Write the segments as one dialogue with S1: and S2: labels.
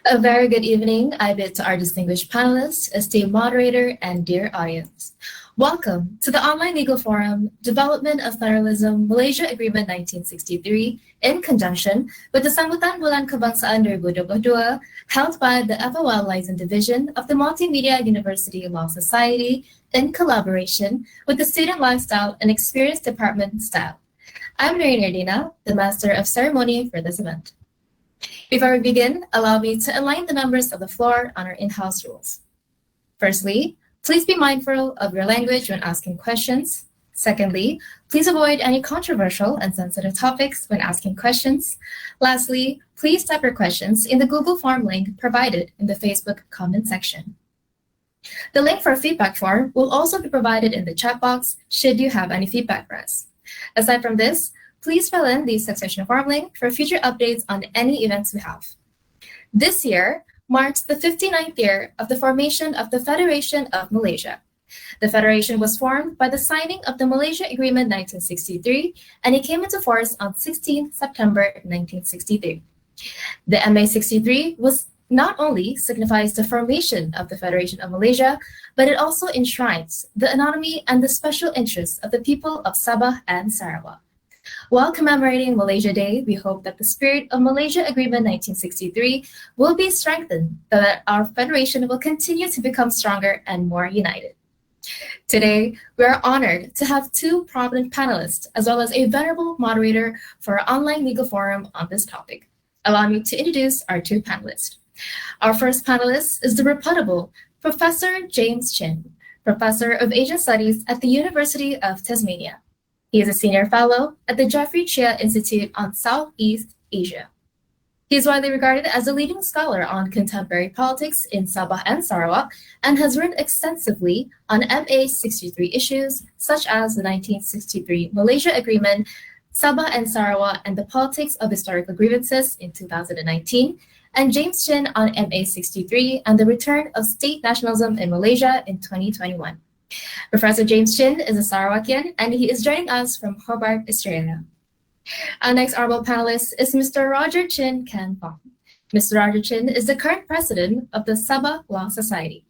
S1: A very good evening, I bid to our distinguished panelists, esteemed moderator, and dear audience. Welcome to the Online Legal Forum, Development of Federalism, Malaysia Agreement 1963, in conjunction with the Sambutan Bulan Kebangsaan 2022, held by the FOL Liaison Division of the Multimedia University Law Society in collaboration with the Student Lifestyle and Experience Department staff. I'm Noreen Erdina, the Master of Ceremony for this event. Before we begin, allow me to align the members of the floor on our in-house rules. Firstly, please be mindful of your language when asking questions. Secondly, please avoid any controversial and sensitive topics when asking questions. Lastly, please type your questions in the Google Form link provided in the Facebook comment section. The link for a feedback form will also be provided in the chat box should you have any feedback for us. Aside from this, please fill in the succession form link for future updates on any events we have. This year marks the 59th year of the formation of the Federation of Malaysia. The Federation was formed by the signing of the Malaysia Agreement 1963, and it came into force on 16 September 1963. The MA63 was not only signifies the formation of the Federation of Malaysia, but it also enshrines the autonomy and the special interests of the people of Sabah and Sarawak. While commemorating Malaysia Day, we hope that the spirit of Malaysia Agreement 1963 will be strengthened, so that our federation will continue to become stronger and more united. Today, we are honored to have two prominent panelists, as well as a venerable moderator for our online legal forum on this topic. Allow me to introduce our two panelists. Our first panelist is the reputtable Professor James Chin, Professor of Asian Studies at the University of Tasmania. He is a senior fellow at the Jeffrey Chia Institute on Southeast Asia. He is widely regarded as a leading scholar on contemporary politics in Sabah and Sarawak and has written extensively on MA63 issues such as the 1963 Malaysia Agreement, Sabah and Sarawak and the Politics of Historical Grievances in 2019, and James Chin on MA63 and the Return of State Nationalism in Malaysia in 2021. Professor James Chin is a Sarawakian, and he is joining us from Hobart, Australia. Our next honorable panelist is Mr. Roger Chin Can Fong. Mr. Roger Chin is the current president of the Sabah Law Society.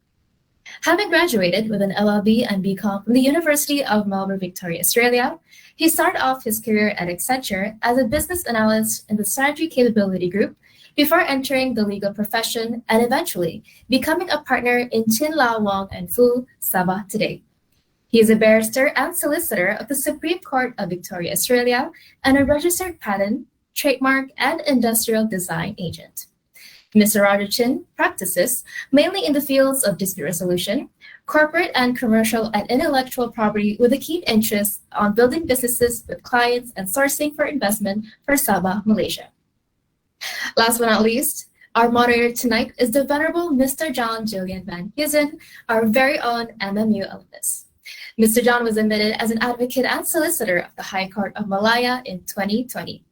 S1: Having graduated with an LLB and BCom from the University of Melbourne, Victoria, Australia, he started off his career at Accenture as a business analyst in the Strategy Capability Group before entering the legal profession and eventually becoming a partner in Chin Lau Wong and Fu, Sabah today. He is a barrister and solicitor of the Supreme Court of Victoria, Australia, and a registered patent, trademark, and industrial design agent. Mr. Roger Chin practices mainly in the fields of dispute resolution, corporate and commercial and intellectual property with a keen interest on building businesses with clients and sourcing for investment for Sabah, Malaysia. Last but not least, our moderator tonight is the venerable Mr. John Julian Van Huizen, our very own MMU alumnus. Mr. John was admitted as an advocate and solicitor of the High Court of Malaya in 2020.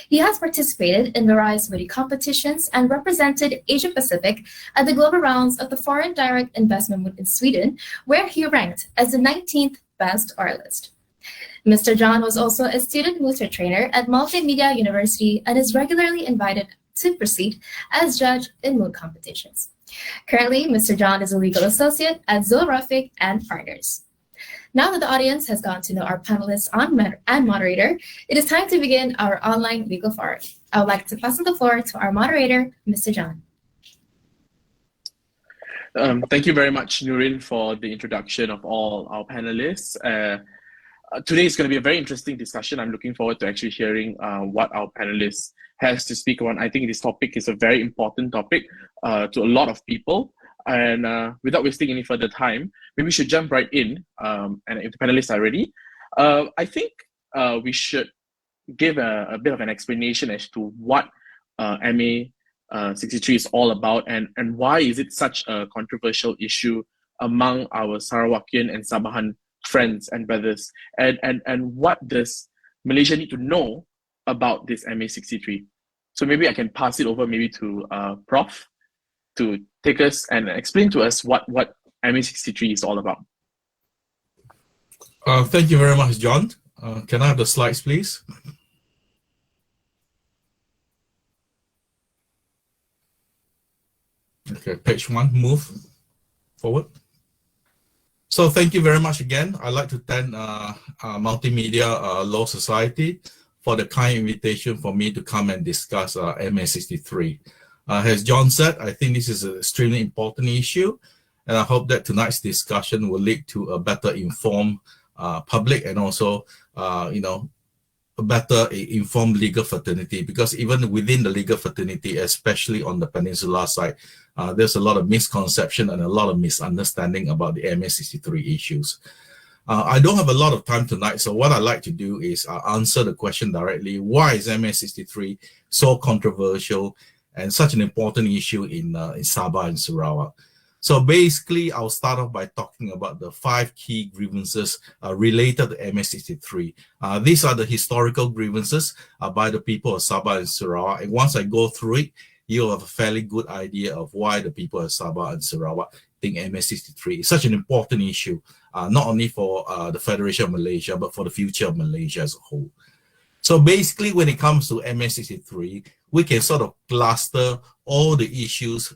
S1: He has participated in various witty competitions and represented Asia Pacific at the global rounds of the Foreign Direct Investment in Sweden, where he ranked as the 19th best oralist. Mr. John was also a student mooter trainer at Multimedia University and is regularly invited to proceed as judge in moot competitions. Currently, Mr. John is a legal associate at Rafique and Partners. Now that the audience has gotten to know our panelists and moderator, it is time to begin our online legal forum. I would like to pass on the floor to our moderator, Mr. John.
S2: Thank you very much, Noreen, for the introduction of all our panelists. Today is going to be a very interesting discussion. I'm looking forward to actually hearing what our panelists has to speak on. I think this topic is a very important topic to a lot of people. And without wasting any further time, maybe we should jump right in. And if the panelists are ready, I think we should give a bit of an explanation as to what MA63 is all about and why is it such a controversial issue among our Sarawakian and Sabahan friends and brothers, and what does Malaysia need to know about this MA63? So maybe I can pass it over maybe to Prof to take us and explain to us what MA63 is all about.
S3: Thank you very much, John. Can I have the slides, please? Okay, page 1, move forward. So thank you very much again. I'd like to thank Multimedia Law Society for the kind invitation for me to come and discuss MA63. As John said, I think this is an extremely important issue, and I hope that tonight's discussion will lead to a better informed public and also, a better informed legal fraternity, because even within the legal fraternity, especially on the peninsula side, there's a lot of misconception and a lot of misunderstanding about the MA63 issues. I don't have a lot of time tonight, so what I'd like to do is answer the question directly. Why is MA63 so controversial and such an important issue in Sabah and Sarawak? So basically, I'll start off by talking about the 5 key grievances related to MA63. These are the historical grievances by the people of Sabah and Sarawak. And once I go through it, you'll have a fairly good idea of why the people of Sabah and Sarawak think MA63 is such an important issue, not only for the Federation of Malaysia, but for the future of Malaysia as a whole. So basically, when it comes to MA63, we can sort of cluster all the issues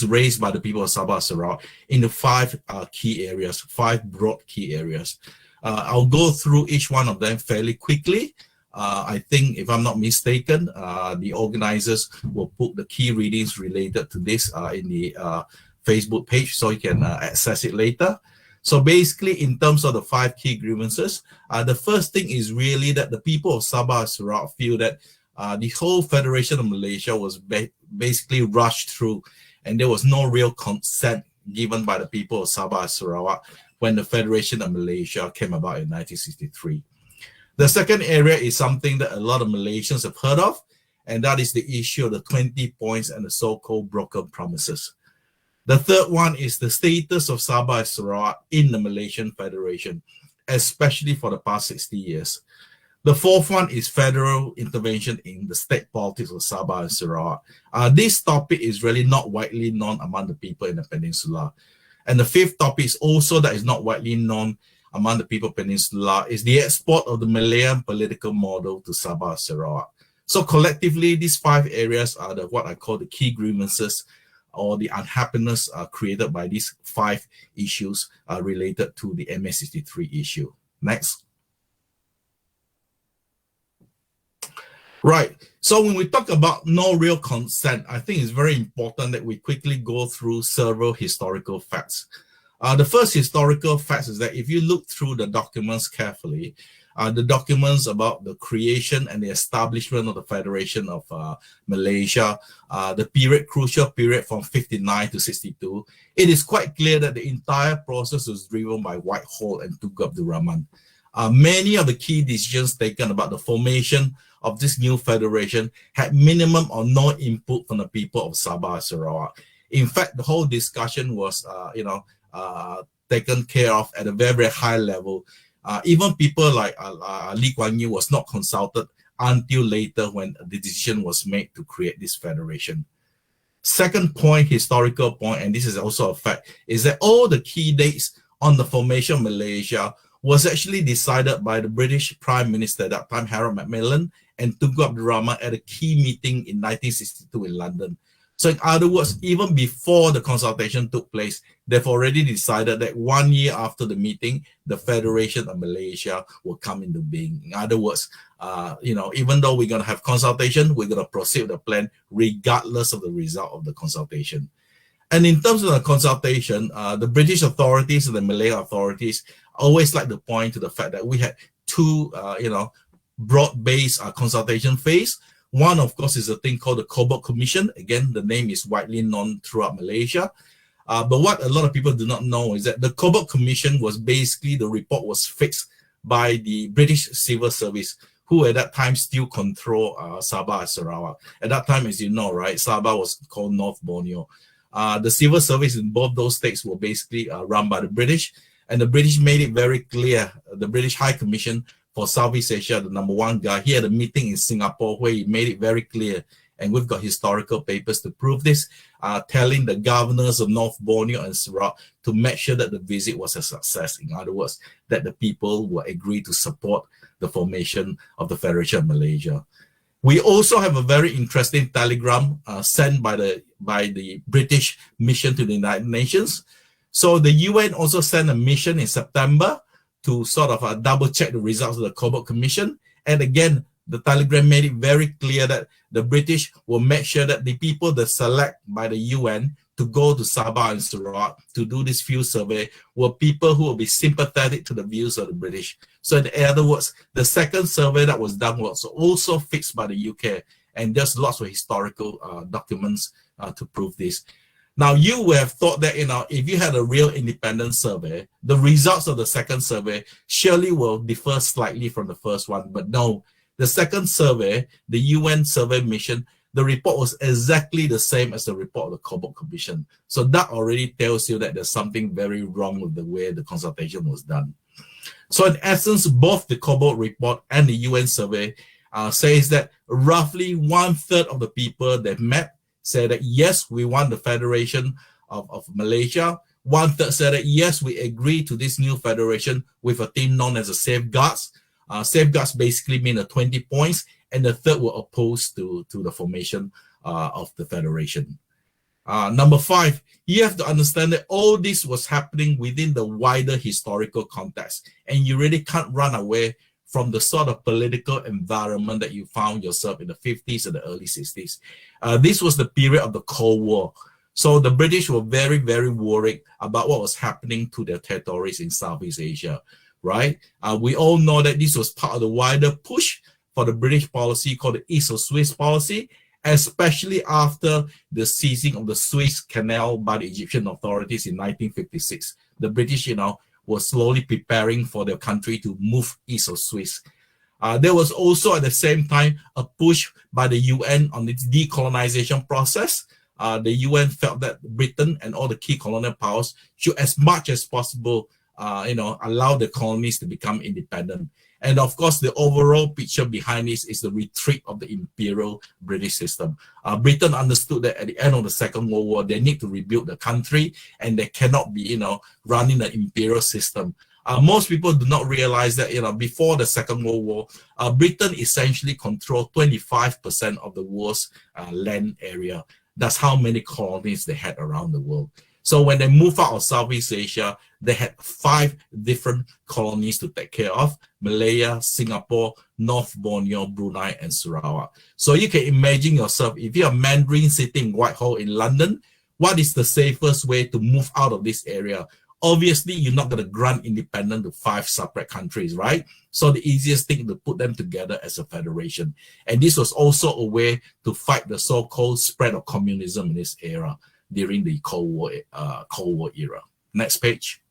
S3: raised by the people of Sabah and Sarawak into 5 key areas, 5 broad key areas. I'll go through each one of them fairly quickly. I think, if I'm not mistaken, the organizers will put the key readings related to this in the Facebook page, so you can access it later. So basically, in terms of the 5 key grievances, the first thing is really that the people of Sabah and Sarawak feel that the whole Federation of Malaysia was basically rushed through, and there was no real consent given by the people of Sabah and Sarawak when the Federation of Malaysia came about in 1963. The second area is something that a lot of Malaysians have heard of, and that is the issue of the 20 points and the so-called broken promises. The third one is the status of Sabah and Sarawak in the Malaysian Federation, especially for the past 60 years. The fourth one is federal intervention in the state politics of Sabah and Sarawak. This topic is really not widely known among the people in the peninsula. And the fifth topic is also that is not widely known among the people peninsula is the export of the Malayan political model to Sabah and Sarawak. So collectively, these 5 areas are what I call the key grievances or the unhappiness created by these 5 issues related to the MA63 issue. Next. Right. So when we talk about no real consent, I think it's very important that we quickly go through several historical facts. The first historical fact is that if you look through the documents carefully, the documents about the creation and the establishment of the Federation of Malaysia, the crucial period from 59 to 62, it is quite clear that the entire process was driven by Whitehall and Tunku Abdul Rahman. Many of the key decisions taken about the formation of this new federation had minimum or no input from the people of Sabah and Sarawak. In fact, the whole discussion was, taken care of at a very, very high level. Even people like Lee Kuan Yew was not consulted until later when the decision was made to create this federation. Second point, historical point, and this is also a fact, is that all the key dates on the formation of Malaysia was actually decided by the British Prime Minister at that time, Harold Macmillan, and Tunku Abdul Rahman at a key meeting in 1962 in London. So in other words, even before the consultation took place, they've already decided that 1 year after the meeting, the Federation of Malaysia will come into being. In other words, even though we're going to have consultation, we're going to proceed with the plan regardless of the result of the consultation. And in terms of the consultation, the British authorities and the Malay authorities always like to point to the fact that we had 2, broad-based consultation phase. One, of course, is a thing called the Cobbold Commission. Again, the name is widely known throughout Malaysia. But what a lot of people do not know is that the Cobbold Commission was basically, the report was fixed by the British Civil Service, who at that time still control Sabah and Sarawak. At that time, as you know, right, Sabah was called North Borneo. The civil service in both those states were basically run by the British, and the British made it very clear, the British High Commission for Southeast Asia, the #1 guy, he had a meeting in Singapore where he made it very clear, and we've got historical papers to prove this, telling the governors of North Borneo and Sarawak to make sure that the visit was a success. In other words, that the people will agree to support the formation of the Federation of Malaysia. We also have a very interesting telegram sent by the British mission to the United Nations. So the UN also sent a mission in September to sort of double check the results of the Cobbold Commission. And again, the telegram made it very clear that the British will make sure that the people that select by the UN to go to Sabah and Sarawak to do this field survey were people who will be sympathetic to the views of the British. So in other words, the second survey that was done was also fixed by the UK, and there's lots of historical documents to prove this. Now, you would have thought that, if you had a real independent survey, the results of the second survey surely will differ slightly from the first one, but no. The second survey, the UN survey mission, the report was exactly the same as the report of the Cobbold Commission. So that already tells you that there's something very wrong with the way the consultation was done. So in essence, both the Cobbold report and the UN survey says that roughly 1/3 of the people that met said that yes, we want the federation of Malaysia. 1/3 said that yes, we agree to this new federation with a theme known as the safeguards. Safeguards basically mean 20 points, and the third were opposed to the formation of the federation. Number 5, you have to understand that all this was happening within the wider historical context, and you really can't run away from the sort of political environment that you found yourself in the 50s and the early 60s. This was the period of the Cold War. So the British were very, very worried about what was happening to their territories in Southeast Asia, right? We all know that this was part of the wider push for the British policy called the East of Suez policy, especially after the seizing of the Suez Canal by the Egyptian authorities in 1956. The British, were slowly preparing for their country to move east of Suez. There was also at the same time a push by the UN on its decolonization process. The UN felt that Britain and all the key colonial powers should, as much as possible, allow the colonies to become independent. And of course, the overall picture behind this is the retreat of the imperial British system. Britain understood that at the end of the Second World War, they need to rebuild the country, and they cannot be, running the imperial system. Most people do not realize that, before the Second World War, Britain essentially controlled 25% of the world's land area. That's how many colonies they had around the world. So when they moved out of Southeast Asia, they had 5 different colonies to take care of: Malaya, Singapore, North Borneo, Brunei, and Sarawak. So you can imagine yourself, if you're a Mandarin sitting in Whitehall in London, what is the safest way to move out of this area? Obviously, you're not going to grant independence to 5 separate countries, right? So the easiest thing to put them together as a federation. And this was also a way to fight the so-called spread of communism in this era during the Cold War era. Next page.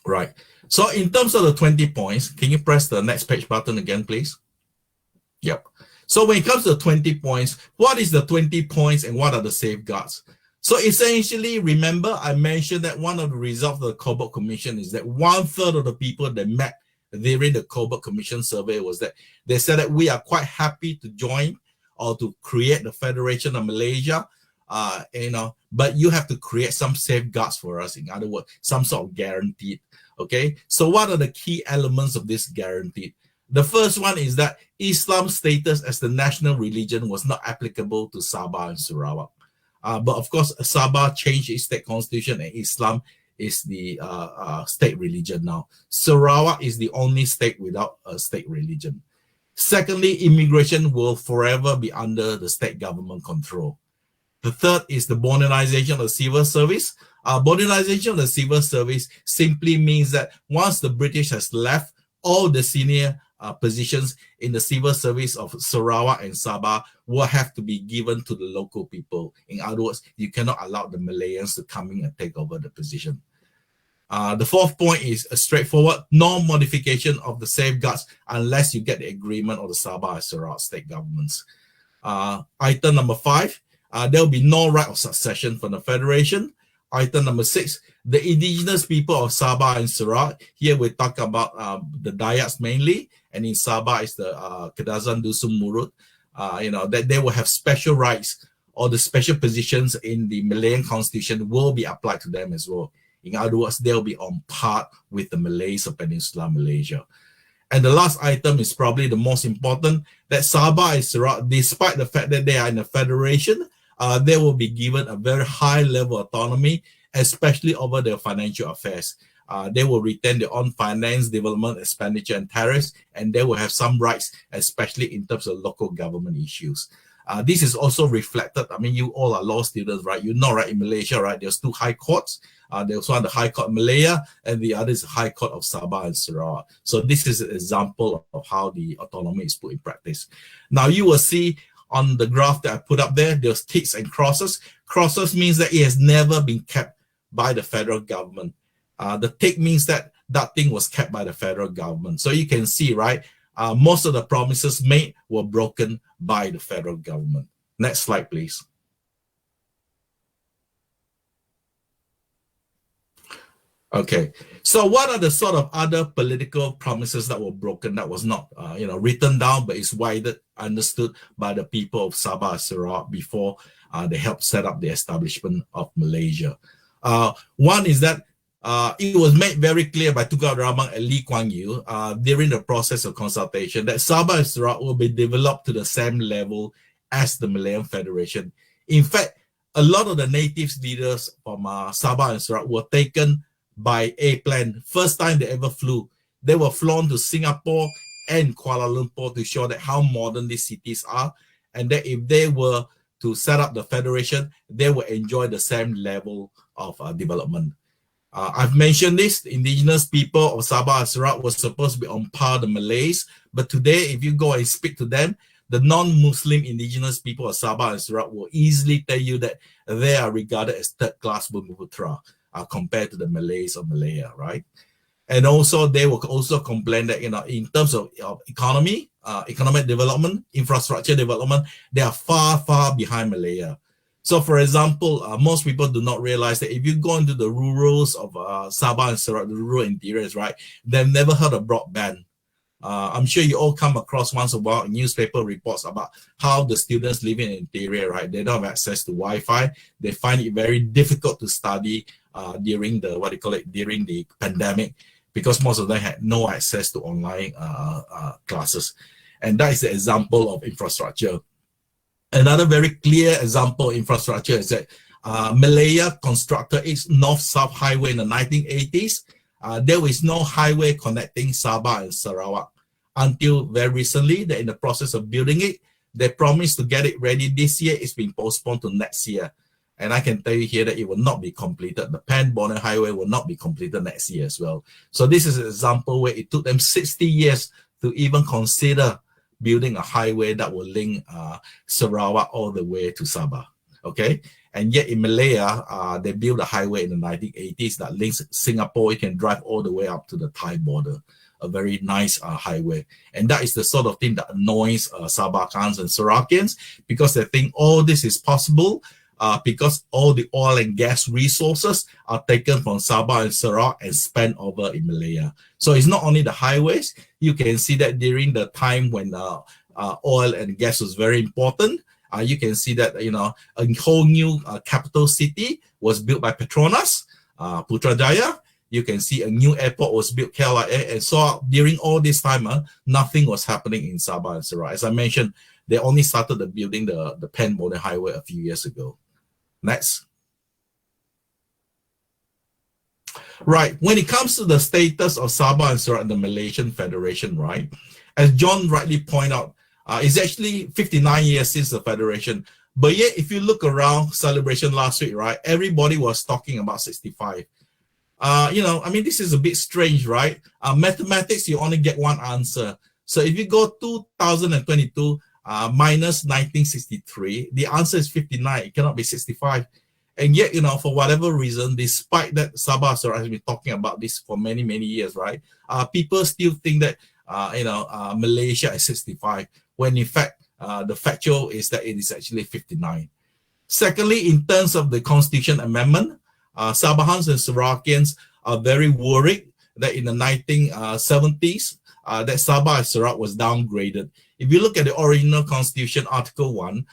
S3: Right. So in terms of the 20 points, can you press the next page button again, please? Yep. So when it comes to 20 points, what is the 20 points and what are the safeguards? So essentially, remember I mentioned that one of the results of the Cobbold Commission is that 1/3 of the people that met during the Cobbold Commission survey was that they said that we are quite happy to join or to create the Federation of Malaysia, but you have to create some safeguards for us. In other words, some sort of guaranteed. Okay, so what are the key elements of this guarantee? The first one is that Islam's status as the national religion was not applicable to Sabah and Sarawak. But of course, Sabah changed its state constitution and Islam is the state religion now. Sarawak is the only state without a state religion. Secondly, immigration will forever be under the state government control. The third is the modernization of the civil service. Modernization of the civil service simply means that once the British has left, all the senior positions in the civil service of Sarawak and Sabah will have to be given to the local people. In other words, you cannot allow the Malayans to come in and take over the position. The fourth point is a straightforward, no modification of the safeguards unless you get the agreement of the Sabah and Sarawak state governments. Item number 5, there will be no right of succession for the federation. Item number 6, the indigenous people of Sabah and Sarawak, here we talk about the Dayaks mainly, and in Sabah is the Kedazan Dusun Murut, that they will have special rights, or the special positions in the Malayan constitution will be applied to them as well. In other words, they'll be on par with the Malays of Peninsular Malaysia. And the last item is probably the most important, that Sabah and Sarawak, despite the fact that they are in a federation, they will be given a very high level of autonomy, especially over their financial affairs. They will retain their own finance, development, expenditure, and tariffs, and they will have some rights, especially in terms of local government issues. This is also reflected, I mean, you all are law students, right? You know, right, in Malaysia, right, there's two high courts. There's one, the High Court of Malaya, and the other is the High Court of Sabah and Sarawak. So this is an example of how the autonomy is put in practice. Now you will see on the graph that I put up there, there's ticks and crosses. Crosses means that it has never been kept by the federal government. The tick means that that thing was kept by the federal government. So you can see, right, most of the promises made were broken by the federal government. Next slide, please. Okay, so what are the sort of other political promises that were broken, that was not written down, but is widely understood by the people of Sabah and Sarawak before they helped set up the establishment of Malaysia? One is that it was made very clear by Tugau Ramang and Lee Kuan Yew during the process of consultation that Sabah and Sarawak will be developed to the same level as the Malayan Federation. In fact, a lot of the native leaders from Sabah and Sarawak were taken by A-Plan. First time they ever flew. They were flown to Singapore and Kuala Lumpur to show that how modern these cities are, and that if they were to set up the federation, they will enjoy the same level of development. I've mentioned this, the indigenous people of Sabah and Sarawak were supposed to be on par with the Malays, but today if you go and speak to them, the non-Muslim indigenous people of Sabah and Sarawak will easily tell you that they are regarded as third-class Bumiputra compared to the Malays of Malaya, right? And also they will also complain that, in terms of economy, economic development, infrastructure development, they are far, far behind Malaya. So for example, most people do not realize that if you go into the rurals of Sabah and Sarawak, the rural interiors, right, they've never heard of broadband. I'm sure you all come across once in a while newspaper reports about how the students living in the interior, right, they don't have access to Wi-Fi. They find it very difficult to study during the, during the pandemic, because most of them had no access to online classes. And that is the example of infrastructure. Another very clear example of infrastructure is that Malaya constructed its North-South Highway in the 1980s. There was no highway connecting Sabah and Sarawak until very recently. They're in the process of building it. They promised to get it ready this year. It's been postponed to next year. And I can tell you here that it will not be completed. The Pan-Bonnet Highway will not be completed next year as well. So this is an example where it took them 60 years to even consider building a highway that will link Sarawak all the way to Sabah. Okay, and yet in Malaya, they built a highway in the 1980s that links Singapore. You can drive all the way up to the Thai border. A very nice highway. And that is the sort of thing that annoys Sabahans and Sarawakians, because they think all this is possible because all the oil and gas resources are taken from Sabah and Sarawak and spent over in Malaya. So it's not only the highways. You can see that during the time when oil and gas was very important, you can see that, a whole new capital city was built by Petronas, Putrajaya. You can see a new airport was built, KLIA, and so during all this time, nothing was happening in Sabah and Sarawak. As I mentioned, they only started building the Pan-Bonnet Highway a few years ago. Next. Right, when it comes to the status of Sabah and Sarawak and the Malaysian Federation, right, as John rightly pointed out, it's actually 59 years since the Federation. But yet, if you look around celebration last week, right, everybody was talking about 65. This is a bit strange, right? Mathematics, you only get one answer. So if you go 2022 minus 1963, the answer is 59. It cannot be 65. And yet, for whatever reason, despite that Sabah has been talking about this for many, many years, right? People still think that, Malaysia is 65, when in fact, the factual is that it is actually 59. Secondly, in terms of the Constitution Amendment, Sabahans and Sarawakians are very worried that in the 1970s, that Sabah and Sarawak was downgraded. If you look at the original Constitution, Article 1,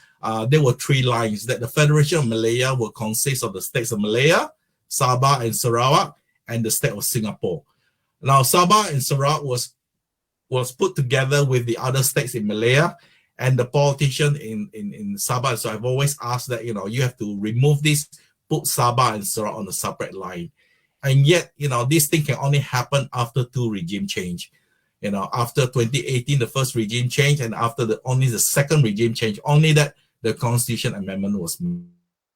S3: there were 3 lines that the Federation of Malaya will consist of the states of Malaya, Sabah and Sarawak, and the state of Singapore. Now, Sabah and Sarawak was was put together with the other states in Malaya and the politician in Sabah. So I've always asked that, you have to remove this, put Sabah and Sarawak on a separate line. And yet, this thing can only happen after 2 regime change. After 2018, the first regime change, and after only the second regime change, only that the constitution amendment was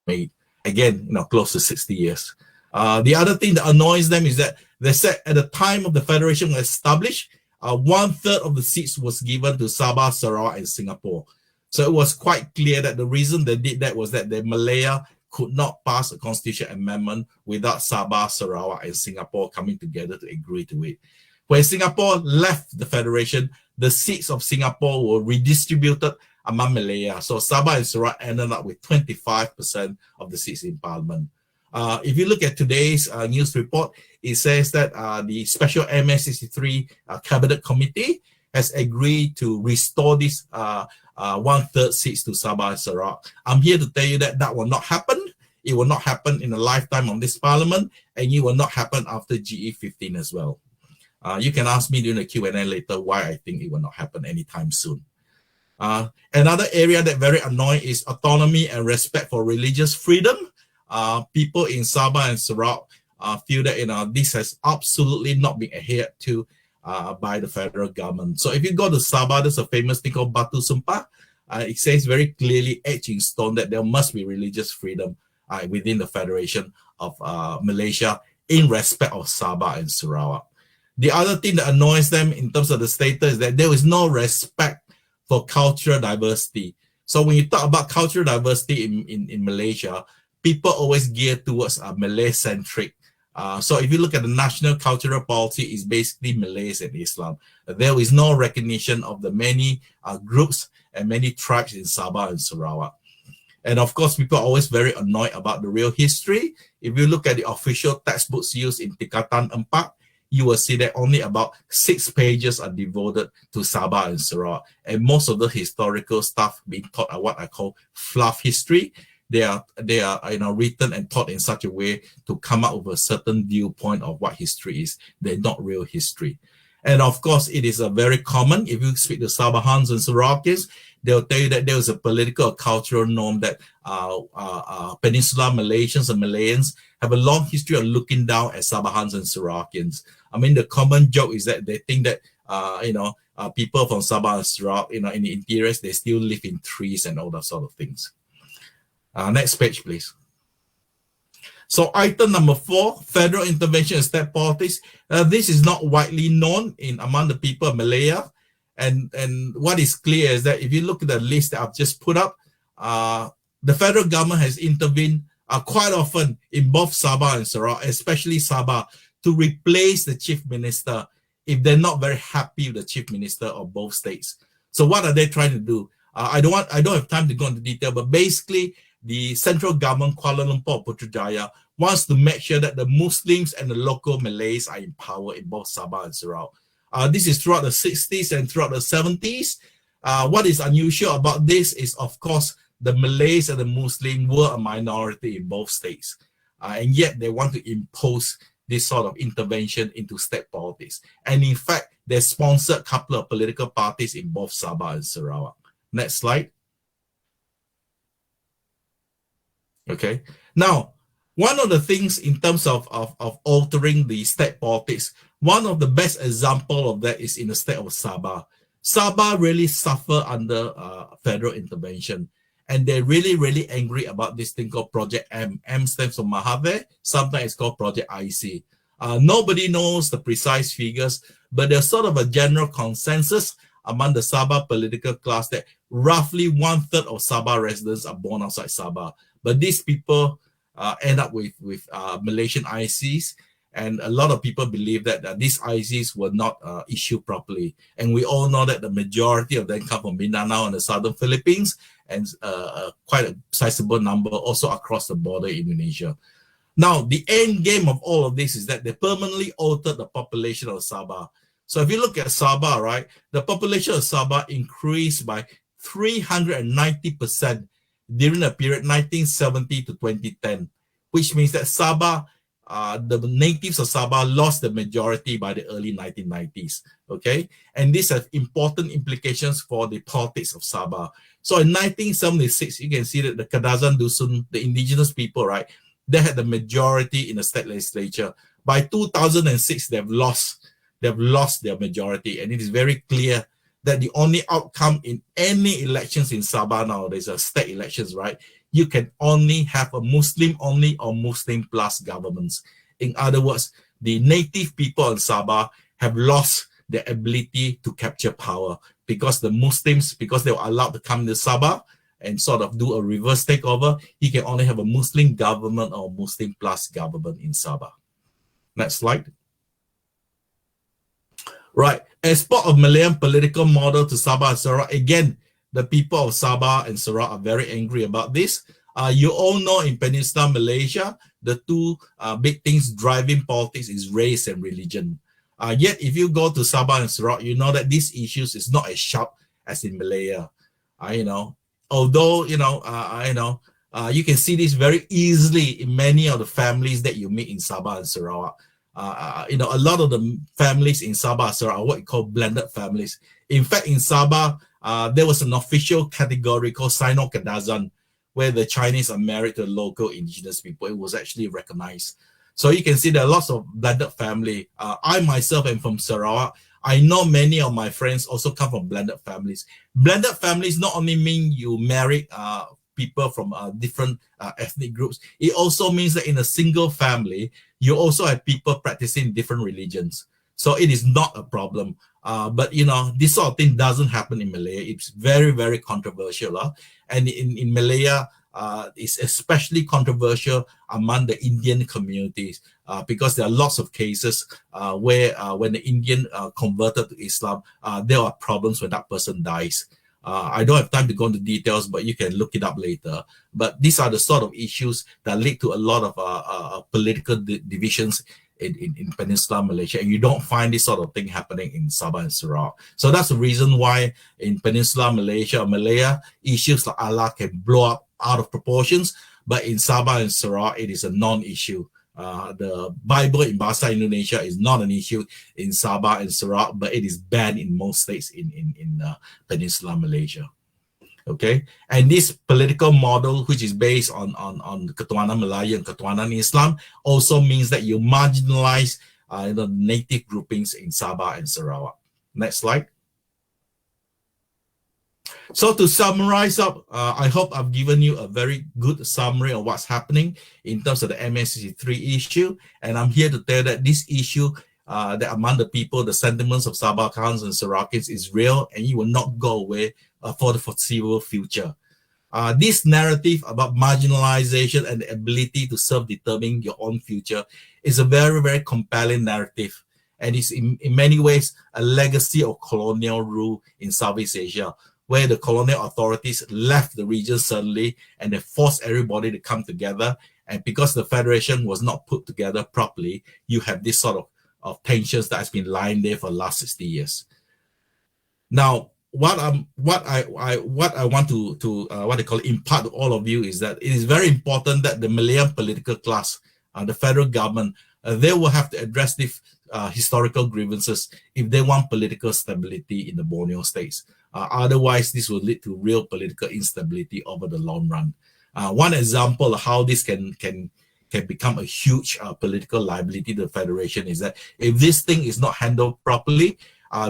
S3: made. Again, close to 60 years. The other thing that annoys them is that they said at the time of the federation was established, 1/3 of the seats was given to Sabah, Sarawak, and Singapore. So it was quite clear that the reason they did that was that the Malaya could not pass a constitution amendment without Sabah, Sarawak, and Singapore coming together to agree to it. When Singapore left the federation, the seats of Singapore were redistributed among Malaya. So Sabah and Sarawak ended up with 25% of the seats in parliament. If you look at today's news report, it says that the special MS63 cabinet committee has agreed to restore this 1/3 seats to Sabah and Sarawak. I'm here to tell you that that will not happen. It will not happen in the lifetime of this parliament, and it will not happen after GE15 as well. You can ask me during the Q&A later why I think it will not happen anytime soon. Another area that very annoying is autonomy and respect for religious freedom. People in Sabah and Sarawak feel that this has absolutely not been adhered to by the federal government. So if you go to Sabah, there's a famous thing called Batu Sumpah. It says very clearly, etched in stone, that there must be religious freedom within the Federation of Malaysia in respect of Sabah and Sarawak. The other thing that annoys them in terms of the status is that there is no respect for cultural diversity. So when you talk about cultural diversity in Malaysia, people always gear towards Malay-centric. So if you look at the national cultural policy, it's basically Malays and Islam. There is no recognition of the many groups and many tribes in Sabah and Sarawak. And of course, people are always very annoyed about the real history. If you look at the official textbooks used in Tingkatan 4, you will see that only about 6 pages are devoted to Sabah and Sarawak. And most of the historical stuff being taught are what I call fluff history. They are written and taught in such a way to come up with a certain viewpoint of what history is. They're not real history. And of course, it is a very common, if you speak to Sabahans and Sarawakians, they'll tell you that there is a political or cultural norm that Peninsular Malaysians and Malayans have a long history of looking down at Sabahans and Sarawakians. I mean, the common joke is that they think that, people from Sabah and Sarawak, in the interiors, they still live in trees and all that sort of things. Next page, please. So item number 4, federal intervention in state politics. This is not widely known among the people of Malaya. And what is clear is that if you look at the list that I've just put up, the federal government has intervened quite often in both Sabah and Sarawak, especially Sabah, to replace the chief minister if they're not very happy with the chief minister of both states. So what are they trying to do? I don't have time to go into detail, but basically the central government, Kuala Lumpur, Putrajaya, wants to make sure that the Muslims and the local Malays are in power in both Sabah and Sarawak. This is throughout the 60s and throughout the 70s. What is unusual about this is, of course, the Malays and the Muslims were a minority in both states. And yet they want to impose this sort of intervention into state politics. And in fact, they sponsored a couple of political parties in both Sabah and Sarawak. Next slide. Okay. Now, one of the things in terms of altering the state politics, one of the best example of that is in the state of Sabah. Sabah really suffer under federal intervention. And they're really, really angry about this thing called Project M. M stands for Mahathir. Sometimes it's called Project IC. Nobody knows the precise figures, but there's sort of a general consensus among the Sabah political class that roughly 1/3 of Sabah residents are born outside Sabah. But these people end up with Malaysian ICs, and a lot of people believe that these ICs were not issued properly. And we all know that the majority of them come from Mindanao and the southern Philippines, and quite a sizable number also across the border in Indonesia. Now, the end game of all of this is that they permanently altered the population of Sabah. So if you look at Sabah, right, the population of Sabah increased by 390% during the period 1970 to 2010, which means that Sabah the natives of Sabah lost the majority by the early 1990s, okay? And this has important implications for the politics of Sabah. So in 1976, you can see that the Kadazan Dusun, the indigenous people, right, they had the majority in the state legislature. By 2006, they've lost their majority, and it is very clear that the only outcome in any elections in Sabah nowadays are state elections, right? You can only have a Muslim only or Muslim plus governments. In other words, the native people in Sabah have lost their ability to capture power because the Muslims, because they were allowed to come to Sabah and sort of do a reverse takeover, you can only have a Muslim government or Muslim plus government in Sabah. Next slide. Right, as part of Malayan political model to Sabah and Sarawak, again, the people of Sabah and Sarawak are very angry about this. You all know in Peninsular Malaysia, the two big things driving politics is race and religion. Yet, if you go to Sabah and Sarawak, you know that these issues is not as sharp as in Malaya. Although you can see this very easily in many of the families that you meet in Sabah and Sarawak. A lot of the families in Sabah and Sarawak are what you call blended families. In fact, in Sabah, there was an official category called Sino-Kadazan, where the Chinese are married to local indigenous people. It was actually recognized. So you can see there are lots of blended family. I myself am from Sarawak. I know many of my friends also come from blended families. Blended families not only mean you marry people from different ethnic groups, it also means that in a single family, you also have people practicing different religions. So it is not a problem. But this sort of thing doesn't happen in Malaya. It's very, very controversial. And in Malaya, it's especially controversial among the Indian communities because there are lots of cases where when the Indian converted to Islam, there are problems when that person dies. I don't have time to go into details, but you can look it up later. But these are the sort of issues that lead to a lot of political divisions in Peninsular Malaysia, and you don't find this sort of thing happening in Sabah and Sarawak. So that's the reason why in Peninsular Malaysia or Malaya, issues like Allah can blow up out of proportions, but in Sabah and Sarawak, it is a non-issue. The Bible in Bahasa Indonesia is not an issue in Sabah and Sarawak, but it is banned in most states in Peninsular Malaysia. Okay, and this political model, which is based on Ketuanan Melayu and Ketuanan Islam, also means that you marginalize the native groupings in Sabah and Sarawak. Next slide. So to summarize up, I hope I've given you a very good summary of what's happening in terms of the MSC3 issue, and I'm here to tell that this issue that among the people, the sentiments of Sabahans and Sarawakians is real, and it will not go away for the foreseeable future. This narrative about marginalization and the ability to self-determine your own future is a very, very compelling narrative, and it's in many ways a legacy of colonial rule in Southeast Asia, where the colonial authorities left the region suddenly and they forced everybody to come together. And because the federation was not put together properly, you have this sort of tensions that has been lying there for the last 60 years. Now, what I want to impart to all of you is that it is very important that the Malayan political class, the federal government, they will have to address these historical grievances if they want political stability in the Borneo states. Otherwise, this will lead to real political instability over the long run. One example of how this can become a huge political liability to the federation is that if this thing is not handled properly,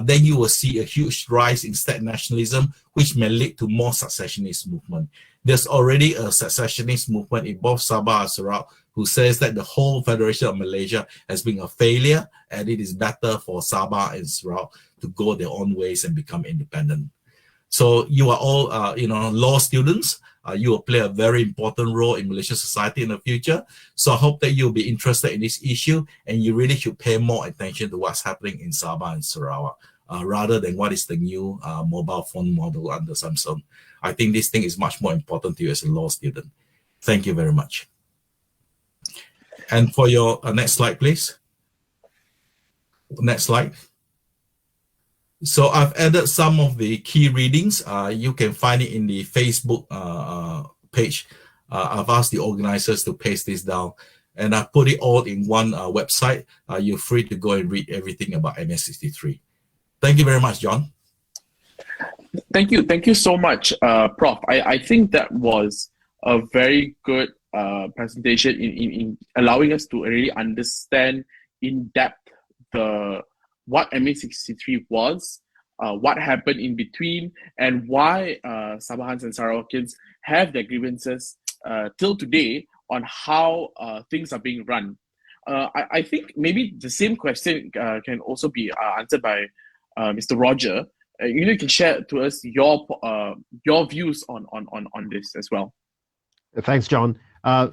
S3: then you will see a huge rise in state nationalism, which may lead to more secessionist movement. There's already a secessionist movement in both Sabah and Sarawak who says that the whole Federation of Malaysia has been a failure and it is better for Sabah and Sarawak to go their own ways and become independent. So you are all, law students. You will play a very important role in Malaysian society in the future. So I hope that you'll be interested in this issue and you really should pay more attention to what's happening in Sabah and Sarawak rather than what is the new mobile phone model under Samsung. I think this thing is much more important to you as a law student. Thank you very much. And for your next slide, please. Next slide. So I've added some of the key readings. You can find it in the Facebook page. I've asked the organizers to paste this down. And I put it all in one website. You're free to go and read everything about MA63. Thank you very much, John.
S2: Thank you so much, Prof. I think that was a very good presentation in allowing us to really understand in depth what MA63 was, what happened in between, and why Sabahans and Sarawakians have their grievances till today on how things are being run. I think maybe the same question can also be answered by Mr. Roger. You can share to us your views on this as well.
S4: Thanks, John.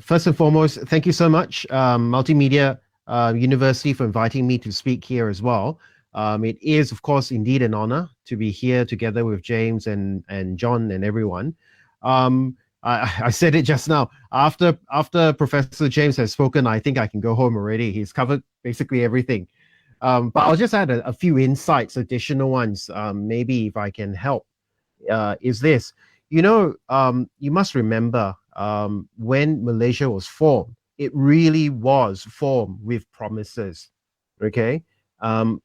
S4: First and foremost, thank you so much, Multimedia University, for inviting me to speak here as well. It is, of course, indeed an honor to be here together with James and John and everyone. I said it just now. After Professor James has spoken, I think I can go home already. He's covered basically everything. But I'll just add a few insights, additional ones, maybe if I can help, is this. You must remember when Malaysia was formed, it really was formed with promises, okay?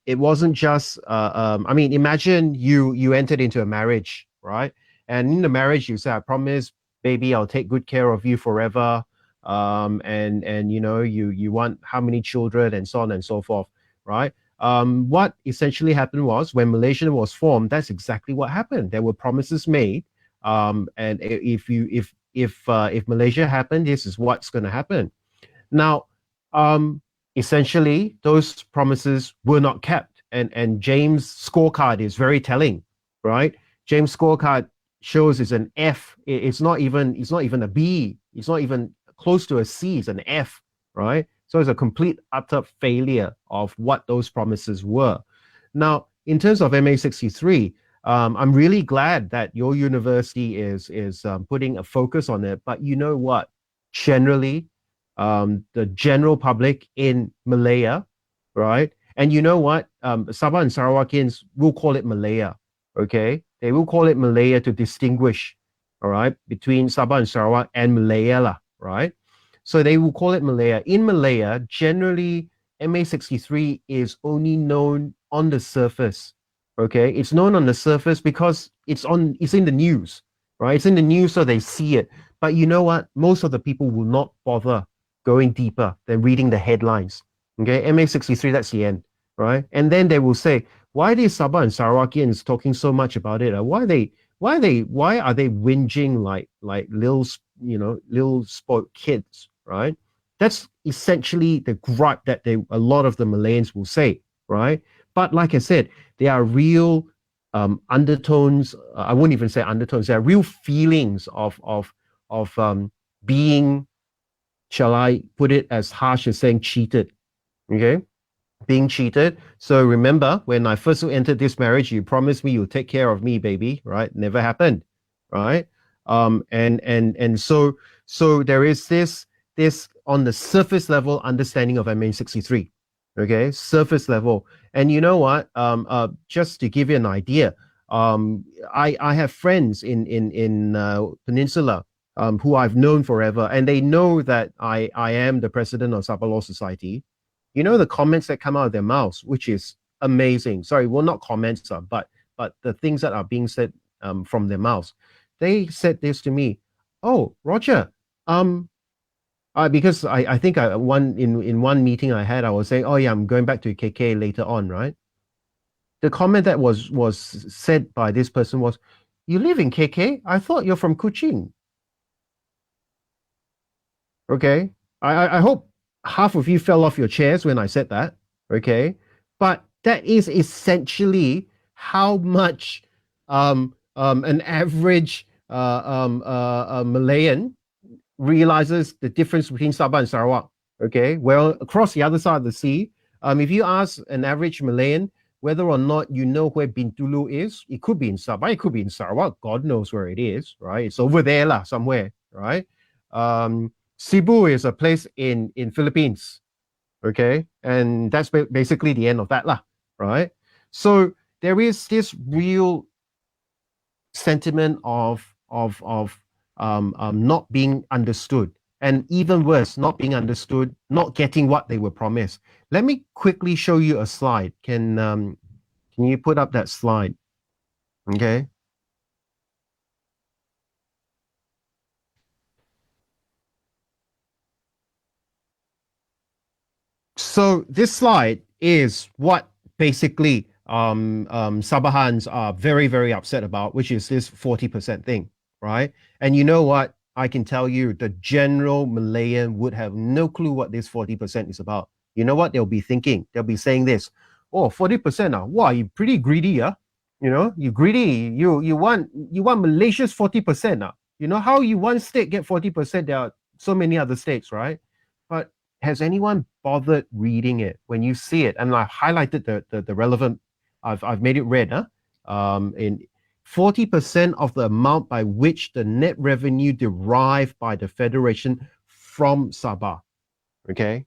S4: It wasn't just, imagine you entered into a marriage, right? And in the marriage, you say, I promise, baby, I'll take good care of you forever. And you want how many children and so on and so forth. Right? What essentially happened was when Malaysia was formed, that's exactly what happened. There were promises made, and if Malaysia happened, this is what's going to happen. Now, essentially, those promises were not kept, and James' scorecard is very telling, right? James' scorecard shows it's an F. It's not even a B. It's not even close to a C. It's an F, right? So it's a complete, utter failure of what those promises were. Now, in terms of MA63, I'm really glad that your university is putting a focus on it. But you know what? Generally, the general public in Malaya, right? And you know what? Sabah and Sarawakians will call it Malaya, okay? They will call it Malaya to distinguish, all right, between Sabah and Sarawak and Malaya, right? So they will call it Malaya. In Malaya, generally, MA63 is only known on the surface. Okay, it's known on the surface because it's in the news, right? It's in the news, so they see it. But you know what? Most of the people will not bother going deeper than reading the headlines. Okay, MA63, that's the end, right? And then they will say, why are these Sabah and Sarawakians talking so much about it? Why are they whinging like little spoiled kids? Right? That's essentially the gripe that a lot of the Malayans will say, right? But like I said, there are real undertones. I wouldn't even say undertones. There are real feelings of being, shall I put it as harsh as saying, cheated. Okay, being cheated. So remember, when I first entered this marriage, you promised me you'll take care of me, baby. Right? Never happened. Right? And so there is this on the surface level understanding of MA63, okay, surface level. And you know what? Just to give you an idea, I have friends in Peninsula who I've known forever, and they know that I am the president of Sabah Law Society. You know the comments that come out of their mouths, which is amazing. Sorry, well, not comments, but the things that are being said from their mouths. They said this to me. Oh, Roger, because I think in one meeting I had, I was saying, oh yeah, I'm going back to KK later on, right? The comment that was said by this person was, you live in KK? I thought you're from Kuching. Okay, I hope half of you fell off your chairs when I said that, okay? But that is essentially how much an average Malayan realizes the difference between Sabah and Sarawak. Okay, well, across the other side of the sea, if you ask an average Malayan whether or not you know where Bintulu is, it could be in Sabah, it could be in Sarawak. God knows where it is, right? It's over there lah, somewhere, right? Cebu is a place in Philippines, okay, and that's basically the end of that lah, right? So there is this real sentiment of not being understood. and even worse, not being understood, not getting what they were promised. Let me quickly show you a slide. Can you put up that slide? Okay. So this slide is what basically Sabahans are very, very upset about, which is this 40% thing, right? And you know what? I can tell you the general Malayan would have no clue what this 40% is about. You know what they'll be thinking? They'll be saying this, oh, 40%, wow, you pretty greedy, yeah? You know, you greedy, you want Malaysia's 40%. You know how you one state get 40%, there are so many other states, right? But has anyone bothered reading it? When you see it, and I've highlighted the relevant, I've made it red, in 40% of the amount by which the net revenue derived by the Federation from Sabah. Okay?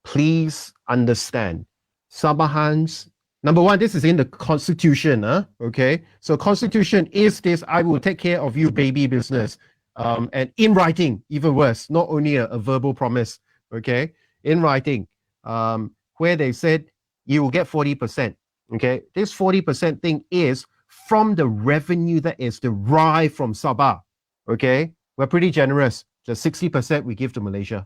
S4: Please understand, Sabahans, number one, this is in the Constitution, okay? So Constitution is this, I will take care of you, baby business. And in writing, even worse, not only a verbal promise, okay? In writing, where they said you will get 40%, okay? This 40% thing is from the revenue that is derived from Sabah, okay? We're pretty generous. Just 60% we give to Malaysia,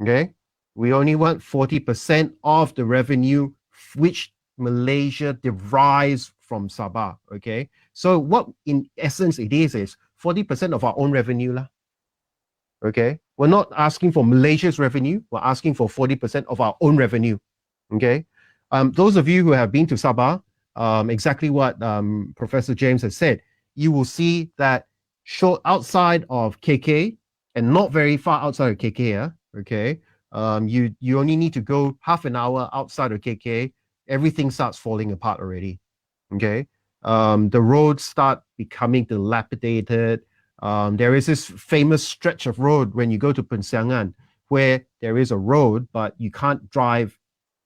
S4: okay? We only want 40% of the revenue which Malaysia derives from Sabah, okay? So what in essence it is 40% of our own revenue lah. Okay, we're not asking for Malaysia's revenue, we're asking for 40% of our own revenue. Okay, those of you who have been to Sabah, exactly what Professor James has said, you will see that short outside of KK and not very far outside of KK, okay, you only need to go half an hour outside of KK, everything starts falling apart already. Okay, the roads start becoming dilapidated. There is this famous stretch of road when you go to Pensangan where there is a road, but you can't drive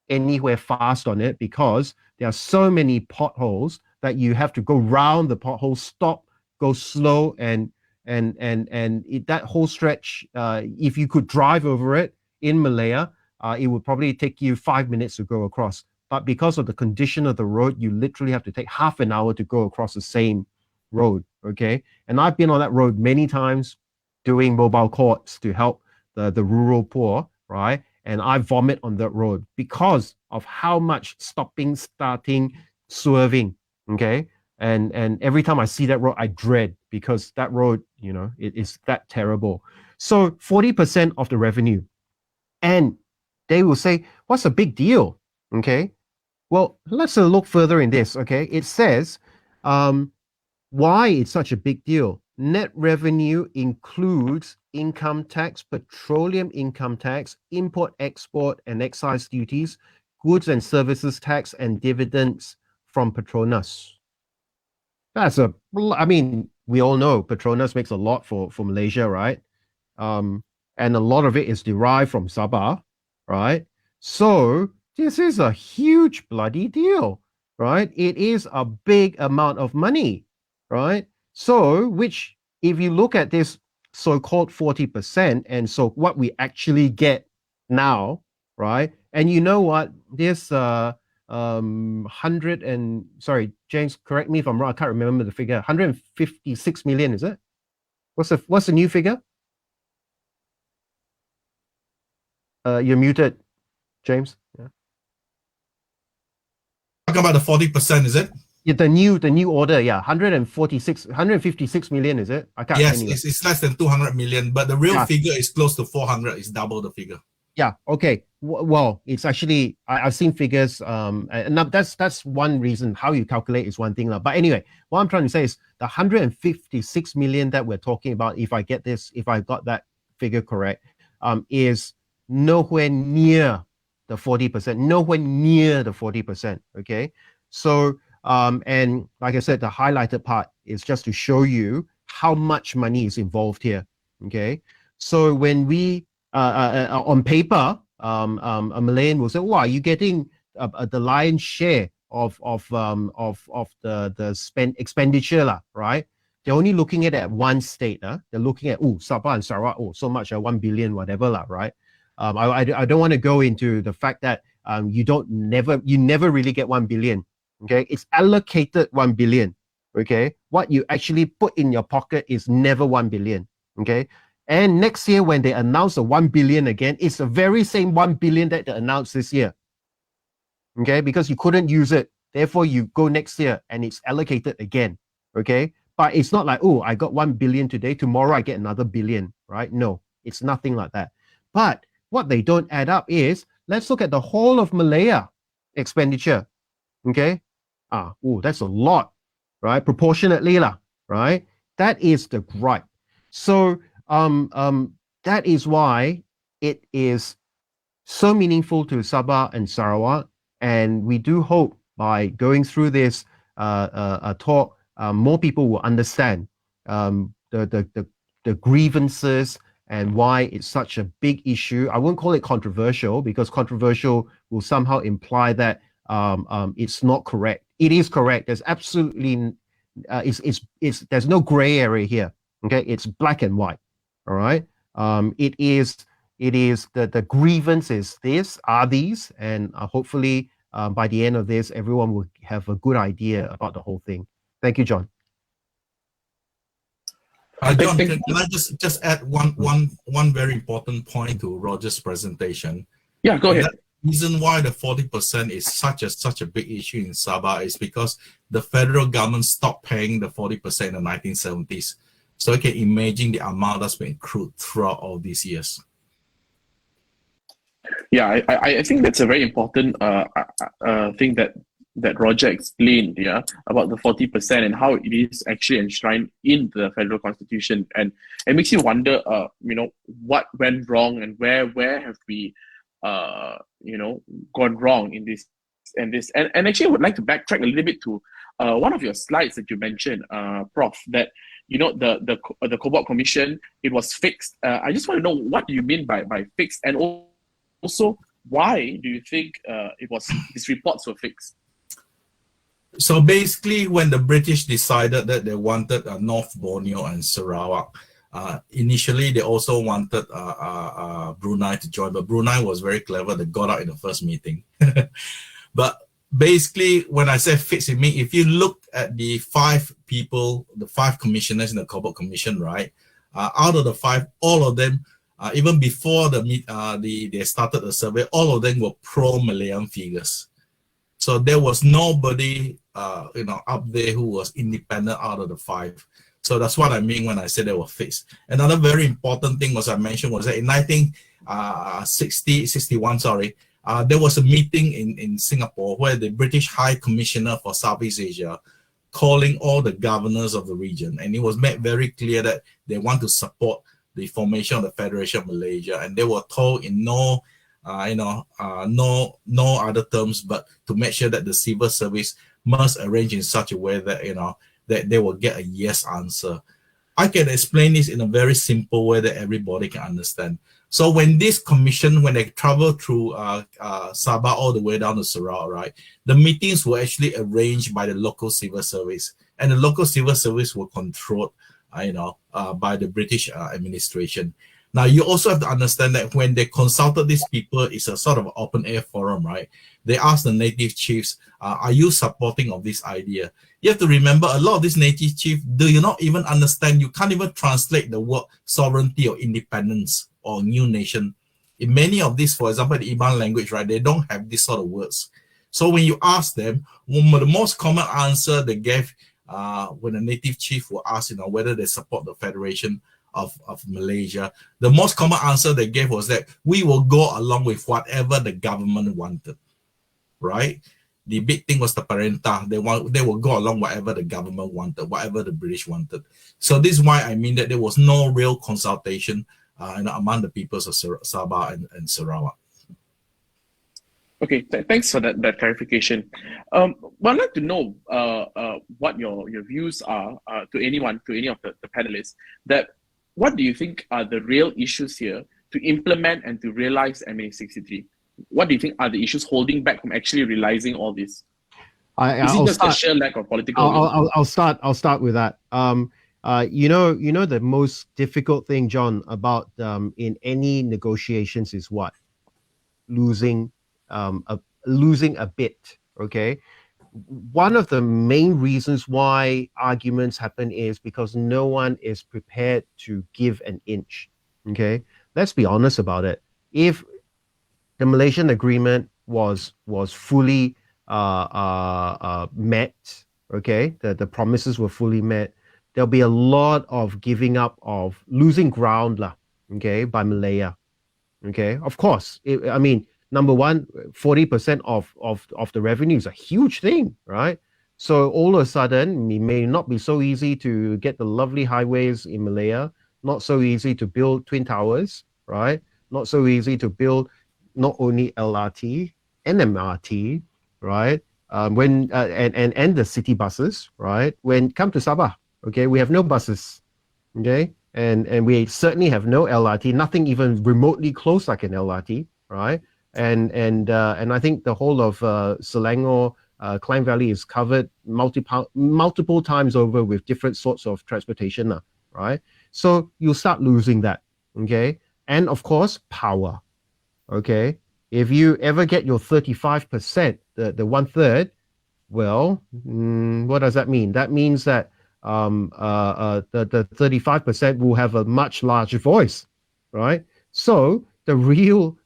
S4: anywhere fast on it because there are so many potholes that you have to go round the potholes, stop, go slow, and that whole stretch, if you could drive over it in Malaya, it would probably take you 5 minutes to go across. But because of the condition of the road, you literally have to take half an hour to go across the same road, okay? And I've been on that road many times doing mobile courts to help the rural poor, right? And I vomit on that road because of how much stopping, starting, swerving, okay? And every time I see that road, I dread because that road, you know, it is that terrible. So 40% of the revenue. And they will say, what's the big deal? Okay. Well, let's look further in this, okay? It says, why it's such a big deal. Net revenue includes income tax, petroleum income tax, import, export, and excise duties, goods and services tax, and dividends from Petronas. I mean, we all know Petronas makes a lot for Malaysia, right? And a lot of it is derived from Sabah, right? So this is a huge bloody deal, right? It is a big amount of money, right? So, which if you look at this so-called 40%, and so what we actually get now, right? And you know what? This 100 and sorry, James, correct me if I'm wrong. I can't remember the figure. 156 million, is it? What's the new figure? You're muted, James. Yeah.
S3: Talking about the 40%, is it?
S4: Yeah, the new order, yeah, 156 million, is it? I can't.
S3: Yes,
S4: anyway.
S3: it's less than 200 million, but the real figure is close to 400. It's double the figure.
S4: Yeah. Okay. Well, it's actually I've seen figures. And that's one reason. How you calculate is one thing, but anyway, what I'm trying to say is the 156 million that we're talking about. If I got that figure correct, is nowhere near the 40%. Nowhere near the 40%. Okay. So. And like I said, the highlighted part is just to show you how much money is involved here. Okay, so when we on paper, a Malayan will say, "Wow, you're getting the lion's share of the expenditure, right?" they're only looking at one state. They're looking at Sabah and Sarawak. So much, 1 billion, whatever, lah, right? I don't want to go into the fact that you never really get 1 billion. Okay, it's allocated 1 billion. Okay, what you actually put in your pocket is never 1 billion. Okay, and next year when they announce the 1 billion again, it's the very same 1 billion that they announced this year. Okay, because you couldn't use it, therefore you go next year and it's allocated again. Okay, but it's not like, I got 1 billion today, tomorrow I get another billion, right? No, it's nothing like that. But what they don't add up is, let's look at the whole of Malaya expenditure. Okay, that's a lot, right? Proportionately lah, right? That is the gripe. So that is why it is so meaningful to Sabah and Sarawak, and we do hope by going through this talk, more people will understand the grievances and why it's such a big issue. I won't call it controversial, because controversial will somehow imply that it's not correct. It is correct. There's absolutely there's no gray area here. Okay, it's black and white. All right. It is the grievance is these, and hopefully by the end of this, everyone will have a good idea about the whole thing. Thank you, John.
S3: John, can I just add one very important point to Roger's presentation?
S2: Yeah, go ahead.
S3: The reason why the 40% is such a big issue in Sabah is because the federal government stopped paying the 40% in the 1970s. So you can imagine the amount that's been accrued throughout all these years.
S2: Yeah, I think that's a very important thing that Roger explained, about the 40% and how it is actually enshrined in the federal constitution, and it makes you wonder, what went wrong and where have we, gone wrong in this and this, and actually I would like to backtrack a little bit to one of your slides that you mentioned, Prof, that the Cobbold Commission, it was fixed. I just want to know what you mean by fixed, and also why do you think these reports were fixed?
S3: So basically, when the British decided that they wanted North Borneo and Sarawak, initially they also wanted Brunei to join, but Brunei was very clever. They got out in the first meeting. But basically, when I say fixed, it means if you look at the 5 people, the 5 commissioners in the Cobbold Commission, right? Out of the 5, all of them, even before they started the survey, all of them were pro-Malayan figures. So there was nobody, up there who was independent out of the 5. So that's what I mean when I say they were fixed. Another very important thing I mentioned was that in 1961, there was a meeting in Singapore where the British High Commissioner for Southeast Asia calling all the governors of the region, and it was made very clear that they want to support the formation of the Federation of Malaysia, and they were told in no other terms but to make sure that the civil service must arrange in such a way that that they will get a yes answer. I can explain this in a very simple way that everybody can understand. So when this commission, when they travel through Sabah all the way down to Sarawak, right, the meetings were actually arranged by the local civil service, and the local civil service were controlled by the British administration. Now, you also have to understand that when they consulted these people, it's a sort of open air forum, right? They asked the native chiefs, are you supporting of this idea? You have to remember, a lot of these native chiefs, do you not even understand? You can't even translate the word sovereignty or independence or new nation. In many of these, for example, the Iban language, right, they don't have these sort of words. So when you ask them, the most common answer they gave when a native chief will ask, whether they support the Federation of Malaysia, the most common answer they gave was that we will go along with whatever the government wanted, right? The big thing was the parenta. They will go along whatever the government wanted, whatever the British wanted. So this is why I mean that there was no real consultation among the peoples of Sabah and Sarawak.
S2: Okay, thanks for that clarification. I'd like to know what your views are to any of the panelists. What do you think are the real issues here to implement and to realize MA63? What do you think are the issues holding back from actually realizing all this? Is it just a sheer lack of political will?
S4: I'll start with that. You know the most difficult thing, John, about in any negotiations is what? Losing a bit. Okay. One of the main reasons why arguments happen is because no one is prepared to give an inch. Okay. Let's be honest about it. If the Malaysian agreement was fully met, okay, the promises were fully met, there'll be a lot of giving up of losing ground lah, okay, by Malaya. Okay, of course. I mean, number one, 40% of the revenue is a huge thing, right? So all of a sudden, it may not be so easy to get the lovely highways in Malaya, not so easy to build twin towers, right? Not so easy to build not only LRT and MRT, right? And the city buses, right? When come to Sabah, okay, we have no buses, okay, and we certainly have no LRT, nothing even remotely close like an LRT, right? And I think the whole of Selangor, Klang Valley is covered multiple times over with different sorts of transportation, right? So you start losing that, okay? And of course, power, okay? If you ever get your 35%, the 1/3, well, what does that mean? That means that the 35% will have a much larger voice, right? So the real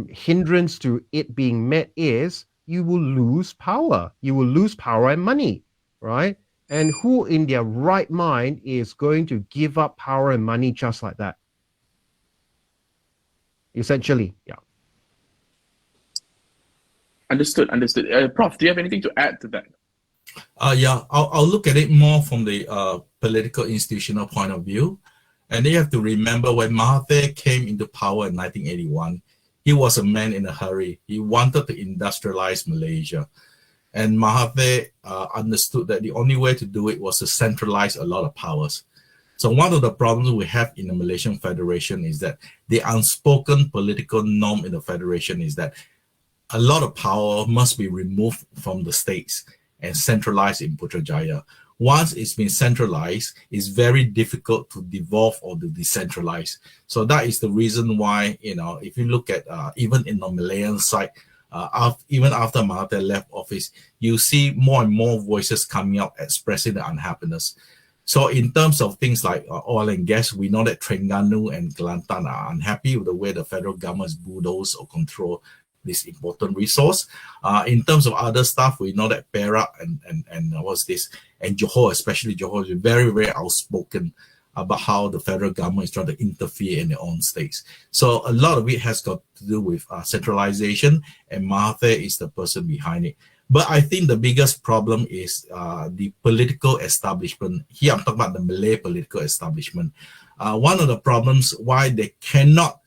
S4: hindrance to it being met is you will lose power. You will lose power and money, right? And who in their right mind is going to give up power and money just like that? Essentially, yeah.
S2: Understood. Prof, do you have anything to add to that?
S3: Yeah, I'll look at it more from the political institutional point of view. And you have to remember when Mahathir came into power in 1981, he was a man in a hurry. He wanted to industrialize Malaysia. And Mahathir understood that the only way to do it was to centralize a lot of powers. So one of the problems we have in the Malaysian Federation is that the unspoken political norm in the Federation is that a lot of power must be removed from the states and centralized in Putrajaya. Once it's been centralized, it's very difficult to devolve or to decentralize. So that is the reason why, if you look at even in the Malayan side, even after Mahathir left office, you see more and more voices coming out expressing the unhappiness. So in terms of things like oil and gas, we know that Terengganu and Kelantan are unhappy with the way the federal government has bulldozed or control this important resource. In terms of other stuff, we know that Perak and Johor, especially Johor, is very, very outspoken about how the federal government is trying to interfere in their own states. So a lot of it has got to do with centralization, and Mahathir is the person behind it. But I think the biggest problem is the political establishment. Here I'm talking about the Malay political establishment. One of the problems why they cannot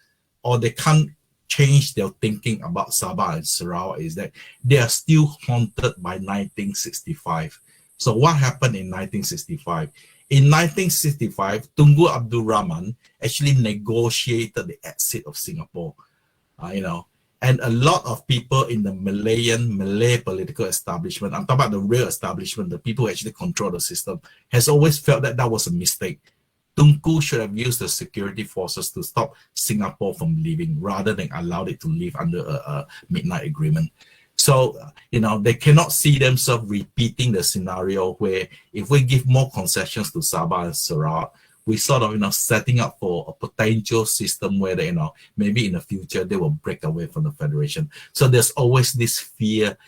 S3: or they can't change their thinking about Sabah and Sarawak is that they are still haunted by 1965. So what happened in 1965? In 1965, Tunku Abdul Rahman actually negotiated the exit of Singapore, and a lot of people in the Malay political establishment, I'm talking about the real establishment, the people who actually control the system, has always felt that that was a mistake. Tunku should have used the security forces to stop Singapore from leaving rather than allowed it to leave under a midnight agreement. So, they cannot see themselves repeating the scenario where if we give more concessions to Sabah and Sarawak, we sort of, setting up for a potential system where they, maybe in the future they will break away from the Federation. So there's always this fear,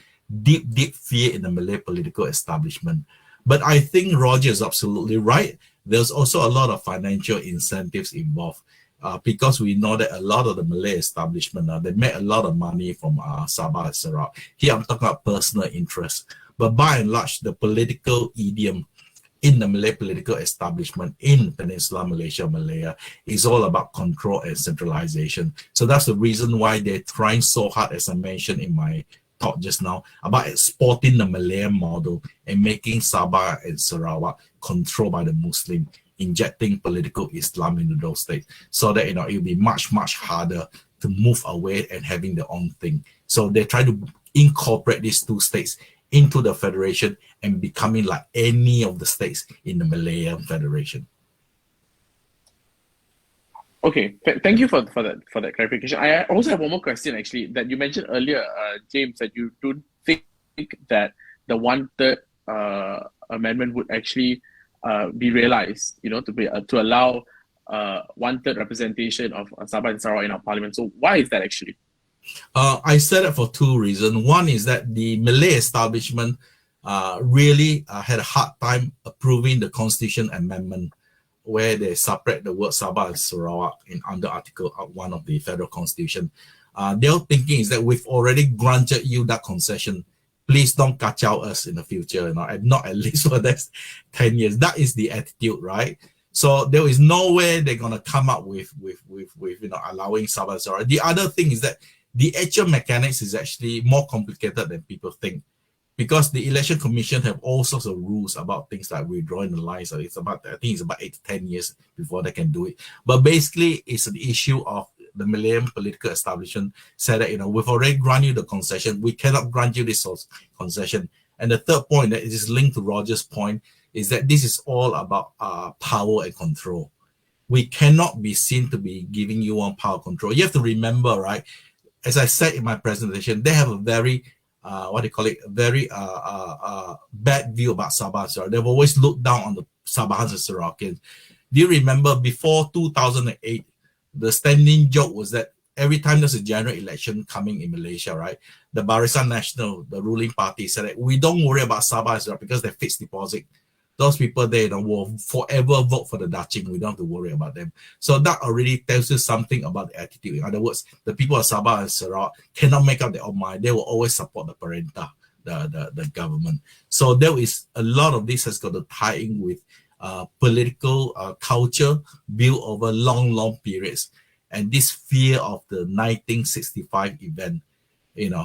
S3: deep fear in the Malay political establishment. But I think Roger is absolutely right. There's also a lot of financial incentives involved because we know that a lot of the Malay establishment, they make a lot of money from Sabah and Sarawak. Here I'm talking about personal interest. But by and large, the political idiom in the Malay political establishment in Peninsular Malaysia, Malaya, is all about control and centralization. So that's the reason why they're trying so hard, as I mentioned in my talk just now, about exporting the Malayan model and making Sabah and Sarawak controlled by the Muslim, injecting political Islam into those states so that, it'll be much, much harder to move away and having their own thing. So they try to incorporate these two states into the federation and becoming like any of the states in the Malayan Federation.
S2: Okay, thank you for that clarification. I also have one more question actually that you mentioned earlier, James, that you don't think that the 1/3 amendment would actually be realized, to allow 1/3 representation of Sabah and Sarawak in our parliament. So why is that actually?
S3: I said it for two reasons. One is that the Malay establishment really had a hard time approving the Constitution Amendment, where they separate the word Sabah and Sarawak under Article 1 of the Federal Constitution. Their thinking is that we've already granted you that concession. Please don't kacau us in the future, and not at least for the next 10 years. That is the attitude, right? So there is no way they're going to come up with allowing Sabah and Sarawak. The other thing is that the actual mechanics is actually more complicated than people think, because the Election Commission have all sorts of rules about things like withdrawing the lines. So I think it's about 8 to 10 years before they can do it. But basically, it's an issue of the Malayan political establishment said that, we've already granted you the concession. We cannot grant you this concession. And the third point that is linked to Roger's point is that this is all about power and control. We cannot be seen to be giving you one power control. You have to remember, right? As I said in my presentation, they have a very very bad view about Sabah and Sarawak. They've always looked down on the Sabahans and Sarawakians. Do you remember before 2008, the standing joke was that every time there's a general election coming in Malaysia, right, the Barisan Nasional, the ruling party, said that we don't worry about Sabah and Sarawak because they're fixed deposit. Those people there will forever vote for the Dutching. We don't have to worry about them. So that already tells you something about the attitude. In other words, the people of Sabah and Sarawak cannot make up their own mind. They will always support the Perintah, the government. So there is a lot of this has got to tie in with political culture built over long periods. And this fear of the 1965 event,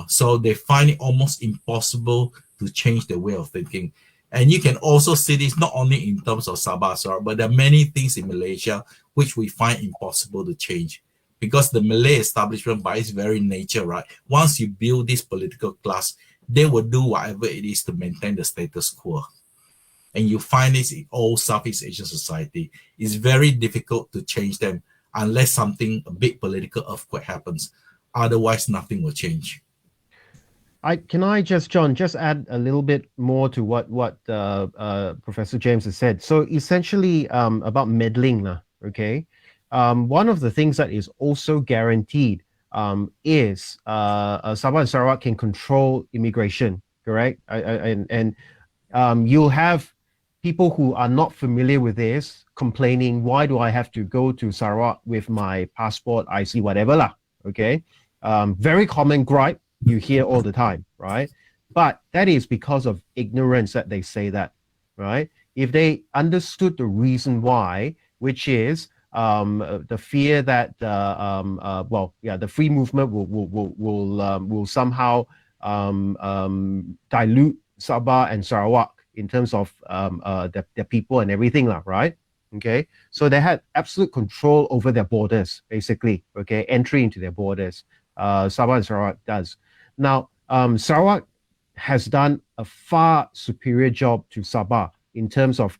S3: so they find it almost impossible to change their way of thinking. And you can also see this not only in terms of Sabah, Sarawak, but there are many things in Malaysia which we find impossible to change. Because the Malay establishment, by its very nature, right, once you build this political class, they will do whatever it is to maintain the status quo. And you find this in all Southeast Asian society. It's very difficult to change them unless a big political earthquake happens. Otherwise, nothing will change.
S4: Can I just add a little bit more to what Professor James has said. So essentially about meddling, okay? One of the things that is also guaranteed is Sabah and Sarawak can control immigration, correct? And you'll have people who are not familiar with this complaining, why do I have to go to Sarawak with my passport, IC, whatever lah, okay? Very common gripe you hear all the time, right? But that is because of ignorance that they say that, right? If they understood the reason why, which is the fear that the free movement will somehow dilute Sabah and Sarawak in terms of their people and everything, right? Okay, so they had absolute control over their borders, basically. Okay, entry into their borders. Sabah and Sarawak does. Now, Sarawak has done a far superior job to Sabah in terms of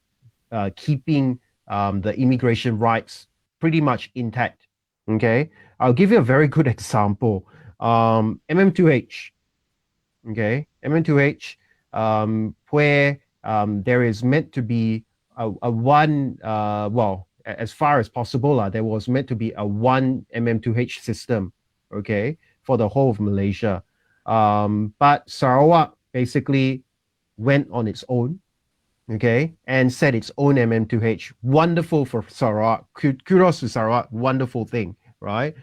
S4: keeping the immigration rights pretty much intact. Okay, I'll give you a very good example. MM2H. Okay, MM2H, where there is meant to be a one, as far as possible, there was meant to be a one MM2H system, okay, for the whole of Malaysia. But Sarawak basically went on its own, okay, and set its own MM2H. Wonderful for Sarawak. Kudos to Sarawak. Wonderful thing, right?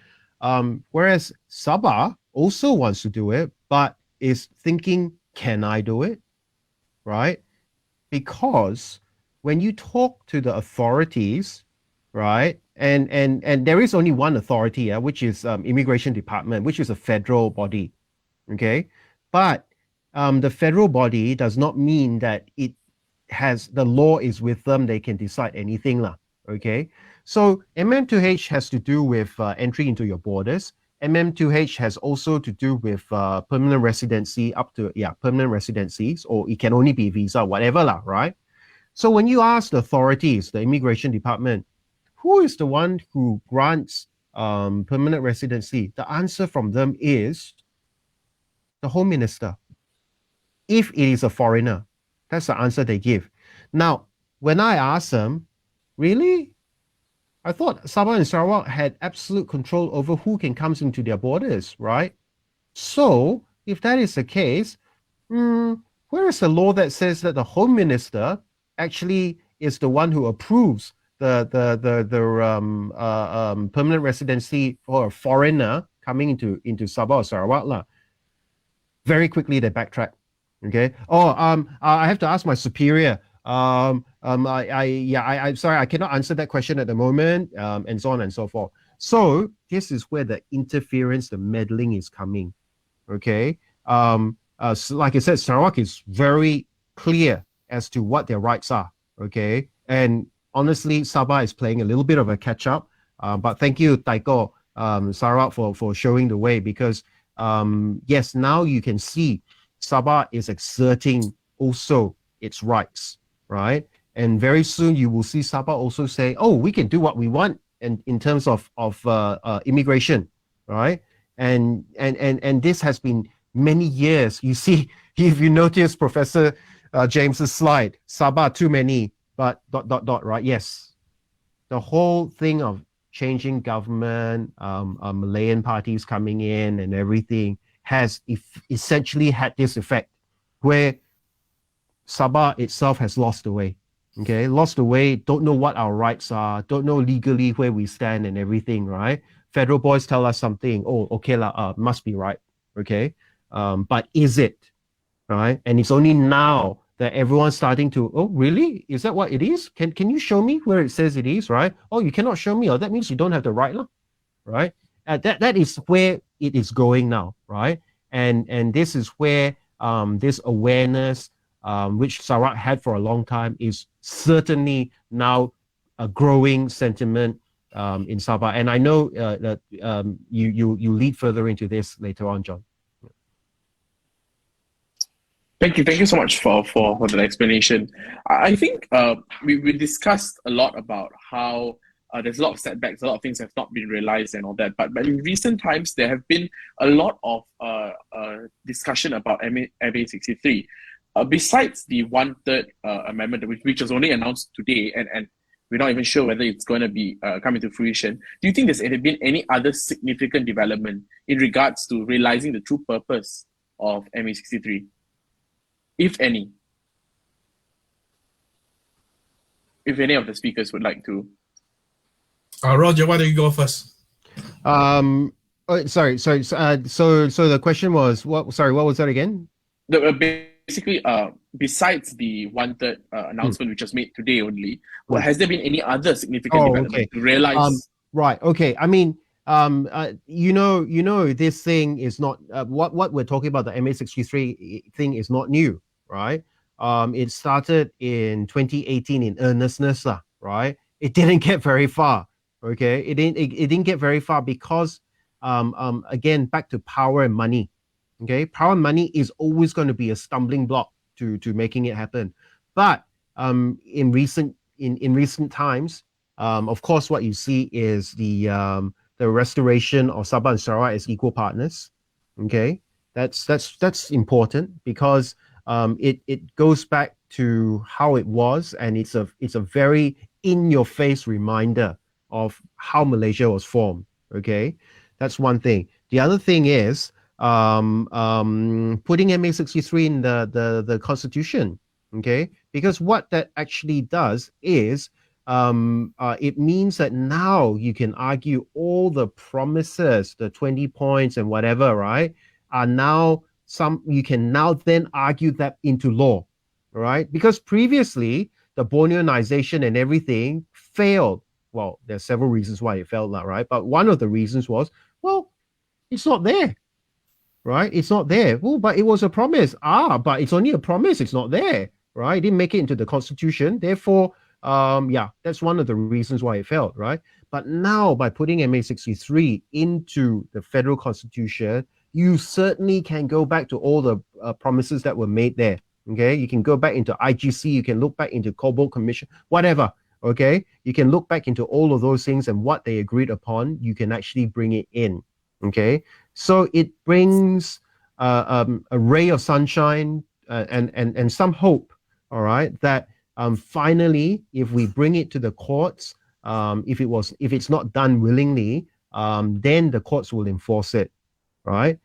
S4: Whereas Sabah also wants to do it, but is thinking, can I do it? Right? Because when you talk to the authorities, right, and there is only one authority, which is Immigration Department, which is a federal body, okay? But the federal body does not mean that it has, the law is with them, they can decide anything, okay? So MM2H has to do with entry into your borders. MM2H has also to do with permanent residency up to, permanent residencies, or it can only be visa, whatever lah, right? So when you ask the authorities, the immigration department, who is the one who grants permanent residency? The answer from them is the Home Minister. If it is a foreigner, that's the answer they give. Now, when I ask them, really? I thought Sabah and Sarawak had absolute control over who can come into their borders, right? So, if that is the case, where is the law that says that the Home Minister actually is the one who approves the permanent residency for a foreigner coming into Sabah or Sarawak lah? Very quickly they backtrack. Okay. I have to ask my superior. I'm sorry, I cannot answer that question at the moment, and so on and so forth. So this is where the interference, the meddling is coming. Okay. So like I said, Sarawak is very clear as to what their rights are. Okay. And honestly, Sabah is playing a little bit of a catch up. But thank you, Taiko, Sarawak, for showing the way, because yes, now you can see Sabah is exerting also its rights, right? And very soon you will see Sabah also say, oh, we can do what we want in terms of immigration, right? And this has been many years. You see, if you notice Professor James's slide, Sabah too many, but ... right? Yes. The whole thing of changing government, Malayan parties coming in and everything has essentially had this effect where Sabah itself has lost the way. Okay, lost the way, don't know what our rights are, don't know legally where we stand and everything, right? Federal boys tell us something, oh, okay, must be right, okay? But is it, right? And it's only now that everyone's starting to, oh, really? Is that what it is? Can you show me where it says it is, right? Oh, you cannot show me, oh, that means you don't have the right, right? That is where it is going now, right? And this is where this awareness, which Sarawak had for a long time, is certainly now a growing sentiment in Sabah. And I know that you lead further into this later on, John.
S2: Thank you so much for that explanation. I think we discussed a lot about how there's a lot of setbacks, a lot of things have not been realized and all that. But in recent times, there have been a lot of discussion about MA 63. Besides the 1/3 amendment, which was only announced today, and we're not even sure whether it's going to be coming to fruition, do you think there's been any other significant development in regards to realizing the true purpose of MA 63, if any? If any of the speakers would like to.
S3: Roger, why don't you go first?
S4: Sorry. So the question was what? Sorry, what was that again?
S2: Basically, besides the 1/3 announcement which was made today only, has there been any other significant development to realize?
S4: Right. Okay. I mean, this thing is not what we're talking about. The MA 63 thing is not new, right? It started in 2018 in earnestness, right? It didn't get very far. Okay, it didn't get very far because again, back to power and money. Okay, power and money is always going to be a stumbling block to making it happen. But in recent times, of course, what you see is the restoration of Sabah and Sarawak as equal partners. Okay, that's important because it goes back to how it was, and it's a very in-your-face reminder of how Malaysia was formed. Okay, that's one thing. The other thing is putting MA 63 in the constitution. Okay, because what that actually does is it means that now you can argue all the promises, the 20 points and whatever, right, are now you can now then argue that into law, right? Because previously the Borneoization and everything failed. Well, there's several reasons why it failed, right? But one of the reasons was, well, it's not there, right? It's not there. Oh, but it was a promise. But it's only a promise. It's not there, right? It didn't make it into the constitution. Therefore, Yeah, that's one of the reasons why it failed, right? But now by putting MA63 into the federal constitution, you certainly can go back to all the promises that were made there. Okay, you can go back into IGC, you can look back into Cobbold Commission, whatever. Okay, you can look back into all of those things and what they agreed upon. You can actually bring it in. Okay, so it brings a ray of sunshine and some hope. All right, that finally, if we bring it to the courts, if it's not done willingly, then the courts will enforce it, right?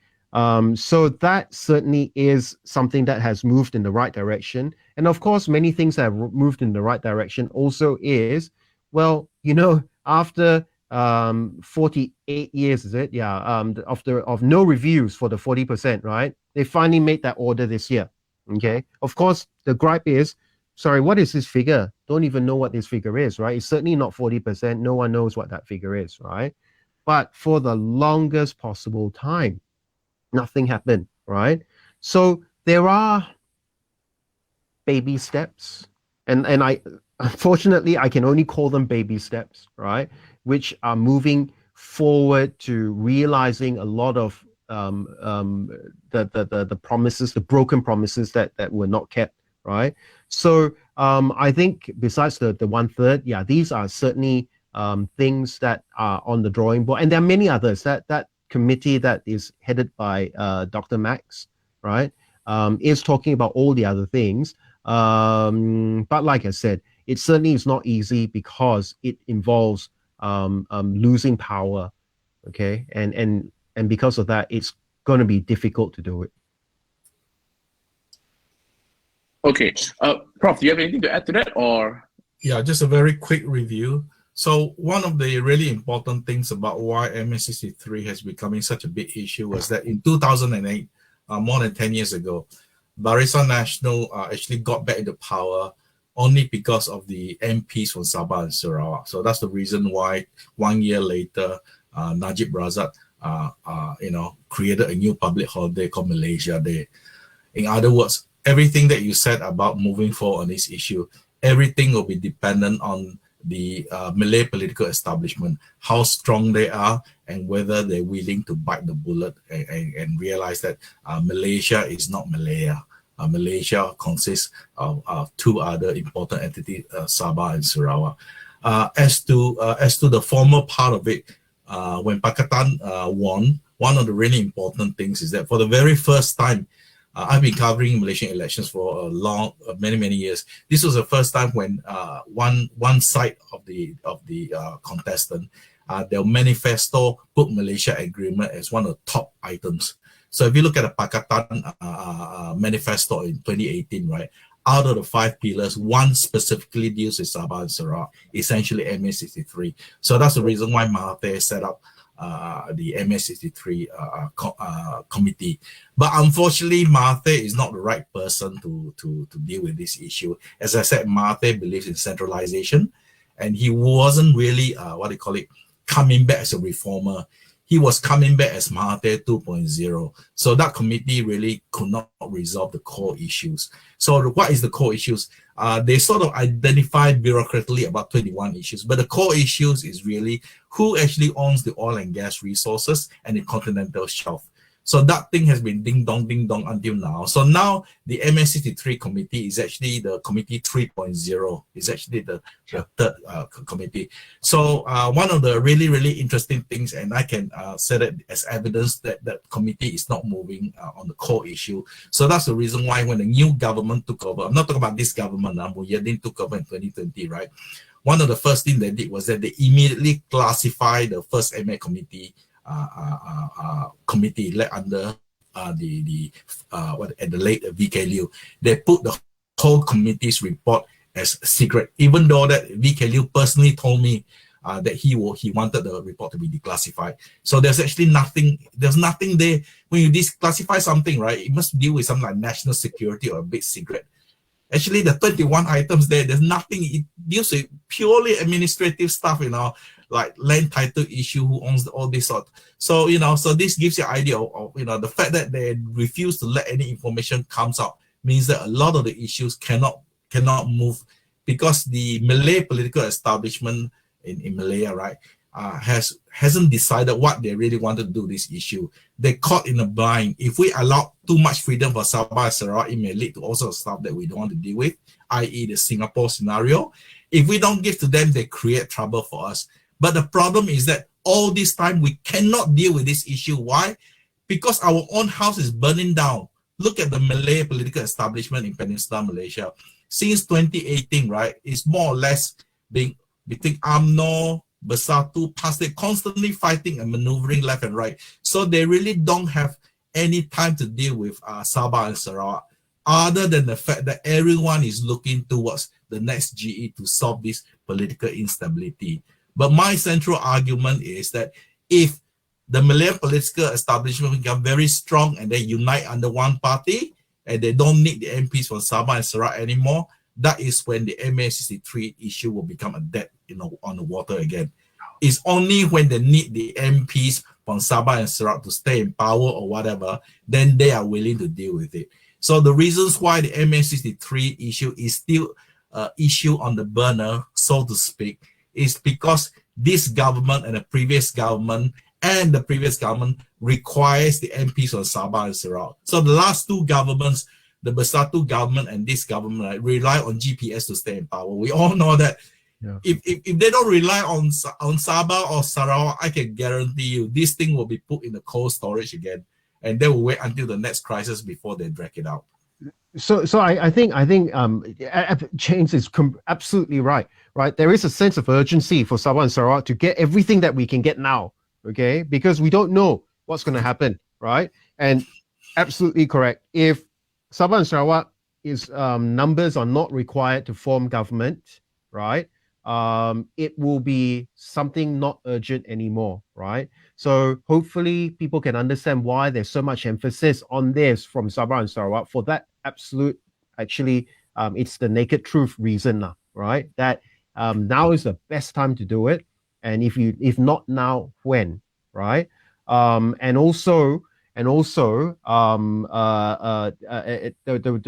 S4: So that certainly is something that has moved in the right direction. And of course, many things that have moved in the right direction also is, well, after 48 years, is it? Yeah, of no reviews for the 40%, right? They finally made that order this year. Okay. Of course, the gripe is, sorry, what is this figure? Don't even know what this figure is, right? It's certainly not 40%. No one knows what that figure is, right? But for the longest possible time, nothing happened, right? So there are baby steps, and I unfortunately I can only call them baby steps, right? Which are moving forward to realizing a lot of the promises, the broken promises that were not kept, right? So I think besides the 1/3, yeah, these are certainly things that are on the drawing board, and there are many others. That committee that is headed by Dr. Max, right, is talking about all the other things. But like I said, it certainly is not easy because it involves losing power, okay, and because of that, it's going to be difficult to do it.
S2: Okay, Prof, do you have anything to add to that, or?
S3: Yeah, just a very quick review. So one of the really important things about why MA63 has becoming such a big issue was that in 2008, more than 10 years ago, Barisan Nasional actually got back into power only because of the MPs from Sabah and Sarawak. So that's the reason why 1 year later, Najib Razak, created a new public holiday called Malaysia Day. In other words, everything that you said about moving forward on this issue, everything will be dependent on the Malay political establishment, how strong they are, and whether they're willing to bite the bullet and realize that Malaysia is not Malaya. Malaysia consists of two other important entities, Sabah and Sarawak. As to the former part of it, when Pakatan won, one of the really important things is that for the very first time, I've been covering Malaysian elections for many years. This was the first time when one side of the contestant, their manifesto put Malaysia agreement as one of the top items. So if you look at the Pakatan manifesto in 2018, right, out of the 5 pillars, one specifically deals with Sabah and Sarawak, essentially MA63. So that's the reason why Mahathir set up the MA63 committee. But unfortunately, Mahathir is not the right person to deal with this issue. As I said, Mahathir believes in centralization, and he wasn't really, coming back as a reformer. He was coming back as Mahathir 2.0. So that committee really could not resolve the core issues. So what is the core issues? They sort of identified bureaucratically about 21 issues, but the core issues is really who actually owns the oil and gas resources and the continental shelf. So that thing has been ding dong until now. So now the MA63 committee is actually the committee 3.0. It's actually the third committee. So one of the really interesting things, and I can set it as evidence that that committee is not moving on the core issue. So that's the reason why when the new government took over, I'm not talking about this government, Huizen took over in 2020, right? One of the first things they did was that they immediately classified the first MA committee committee led under the late VK Liu. They put the whole committee's report as secret, even though that VK Liu personally told me that he wanted the report to be declassified. So there's actually nothing. There's nothing there. When you declassify something, right, it must deal with something like national security or a big secret. Actually, the 21 items there's nothing. It deals with purely administrative stuff, like land title issue, who owns all this sort. So, so this gives you an idea of the fact that they refuse to let any information comes out means that a lot of the issues cannot move because the Malay political establishment in Malaya, right, hasn't decided what they really want to do this issue. They're caught in a blind. If we allow too much freedom for Sabah and Sarawak, it may lead to all sorts of stuff that we don't want to deal with, i.e. the Singapore scenario. If we don't give to them, they create trouble for us. But the problem is that all this time we cannot deal with this issue. Why? Because our own house is burning down. Look at the Malay political establishment in Peninsular Malaysia. Since 2018, right, it's more or less being between UMNO, Bersatu, PAS, they're constantly fighting and maneuvering left and right. So they really don't have any time to deal with Sabah and Sarawak, other than the fact that everyone is looking towards the next GE to solve this political instability. But my central argument is that if the Malayan political establishment become very strong and they unite under one party and they don't need the MPs from Sabah and Sarawak anymore, that is when the MA63 issue will become a dead, on the water again. It's only when they need the MPs from Sabah and Sarawak to stay in power or whatever, then they are willing to deal with it. So the reasons why the MA63 issue is still issue on the burner, so to speak, is because this government and the previous government requires the MPs from Sabah and Sarawak. So the last two governments, the Bersatu government and this government, rely on GPS to stay in power. We all know that. Yeah. If they don't rely on Sabah or Sarawak, I can guarantee you this thing will be put in the cold storage again, and they will wait until the next crisis before they drag it out.
S4: So I think James is absolutely right. Right, there is a sense of urgency for Sabah and Sarawak to get everything that we can get now. Okay, because we don't know what's going to happen. Right, and absolutely correct. If Sabah and Sarawak numbers are not required to form government, right? It will be something not urgent anymore, right? So hopefully people can understand why there's so much emphasis on this from Sabah and Sarawak for that absolute, actually, it's the naked truth reason, right? That now is the best time to do it, and if not now, when, right? And also, the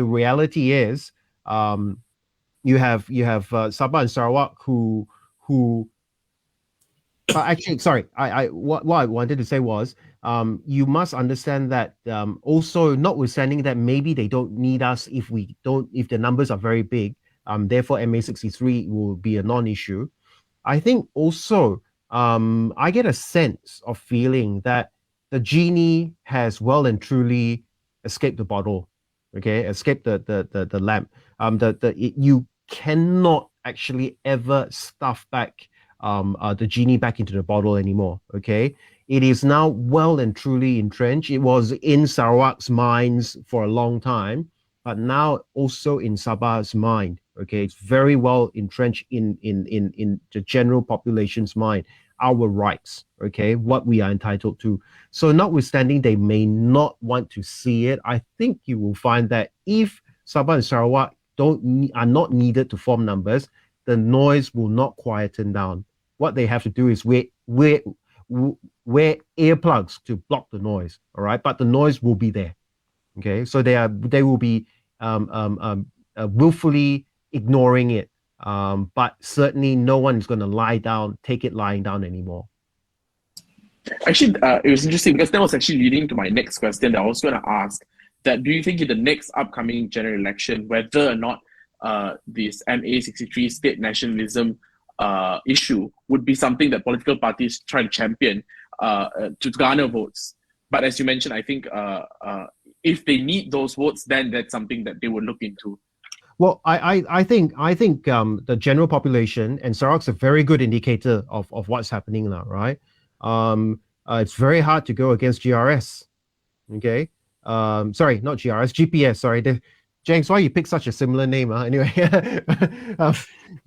S4: reality is, you have Sabah and Sarawak who actually, sorry, what I wanted to say was, you must understand that also, notwithstanding that maybe they don't need us if the numbers are very big, therefore MA63 will be a non-issue. I think also I get a sense of feeling that the genie has well and truly escaped the bottle, okay, escaped the lamp. You cannot actually ever stuff back the genie back into the bottle anymore, okay? It is now well and truly entrenched. It was in Sarawak's minds for a long time, but now also in Sabah's mind, okay? It's very well entrenched in the general population's mind, our rights, okay? What we are entitled to. So notwithstanding they may not want to see it, I think you will find that if Sabah and Sarawak are not needed to form numbers, the noise will not quieten down. What they have to do is wear earplugs to block the noise, all right? But the noise will be there, okay? So they will be willfully ignoring it, but certainly no one is going to take it lying down anymore.
S2: Actually, it was interesting because that was actually leading to my next question that I was going to ask. That do you think in the next upcoming general election, whether or not this MA63 state nationalism issue would be something that political parties try to champion to garner votes? But as you mentioned, I think if they need those votes, then that's something that they would look into.
S4: Well, I think the general population, and Sarawak's a very good indicator of what's happening now, right? It's very hard to go against GRS, okay? Sorry, not GRS, GPS, sorry. James, why you pick such a similar name? Anyway,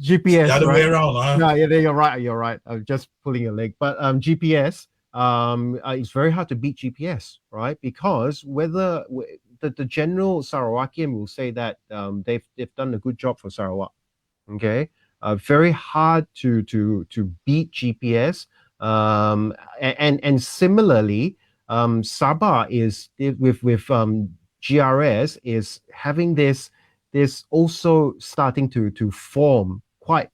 S4: GPS.
S3: The other way around,
S4: No, yeah, you're right. I'm just pulling your leg. But GPS, it's very hard to beat GPS, right? Because whether the general Sarawakian will say that they've done a good job for Sarawak. Okay, very hard to beat GPS. And similarly, Sabah is with GRS is having this there's also starting to form quite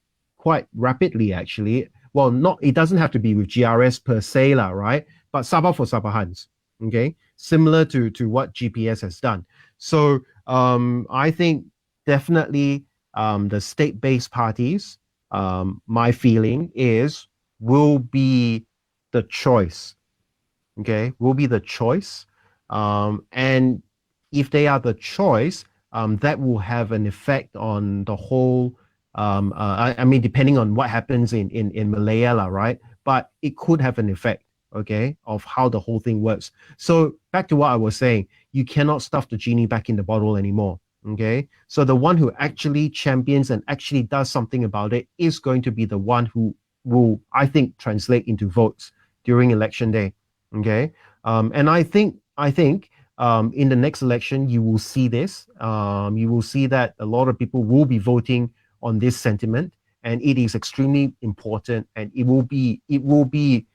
S4: rapidly, actually. Well, it doesn't have to be with GRS per se, right? But Sabah for Sabahans, okay? Similar to what GPS has done. So I think definitely the state-based parties, my feeling is, will be the choice, okay? Will be the choice. And if they are the choice, that will have an effect on the whole, I mean, depending on what happens in Malaya, right? But it could have an effect, okay, of how the whole thing works. So back to what I was saying, you cannot stuff the genie back in the bottle anymore, okay? So the one who actually champions and actually does something about it is going to be the one who will, I think, translate into votes during election day, okay? And I think in the next election, you will see this. You will see that a lot of people will be voting on this sentiment, and it is extremely important, and it will be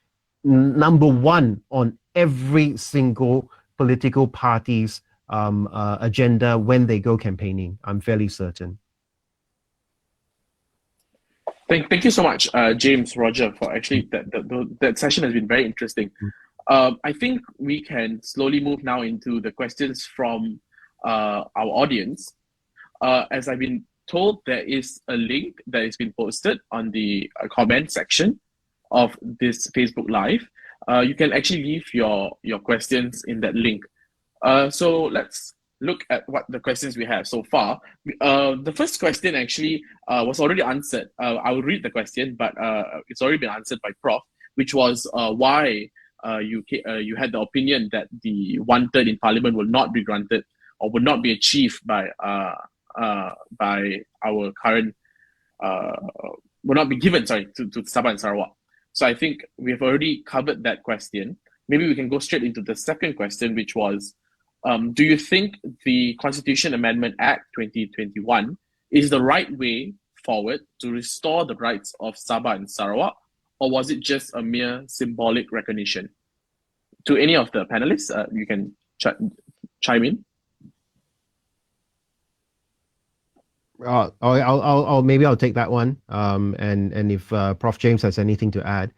S4: number one on every single political party's agenda when they go campaigning. I'm fairly certain.
S2: Thank you so much, James, Roger, for actually that session has been very interesting. I think we can slowly move now into the questions from our audience. As I've been told, there is a link that has been posted on the comment section of this Facebook Live. You can actually leave your questions in that link. So let's look at what the questions we have so far. The first question actually was already answered. I will read the question, but it's already been answered by Prof, which was why you had the opinion that the 1/3 in Parliament will not be granted or will not be achieved by our current will not be given, to Sabah and Sarawak. So I think we have already covered that question. Maybe we can go straight into the second question, which was, do you think the Constitution Amendment Act 2021 is the right way forward to restore the rights of Sabah and Sarawak, or was it just a mere symbolic recognition? To any of the panelists, you can chime in.
S4: I'll take that one. And if Prof James has anything to add,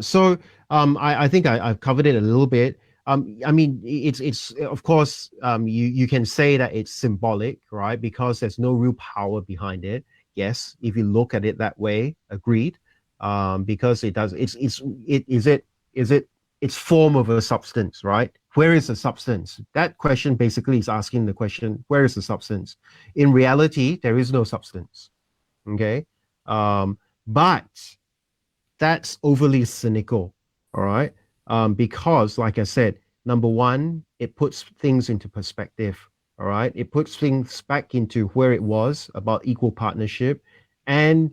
S4: so I think I've covered it a little bit. I mean, it's of course you can say that it's symbolic, right? Because there's no real power behind it. Yes, if you look at it that way, agreed. Because it does. It's form of a substance, right? Where is the substance? That question basically is asking the question, where is the substance? In reality, there is no substance, okay? But that's overly cynical, all right? Because, like I said, number one, it puts things into perspective, all right? It puts things back into where it was about equal partnership, and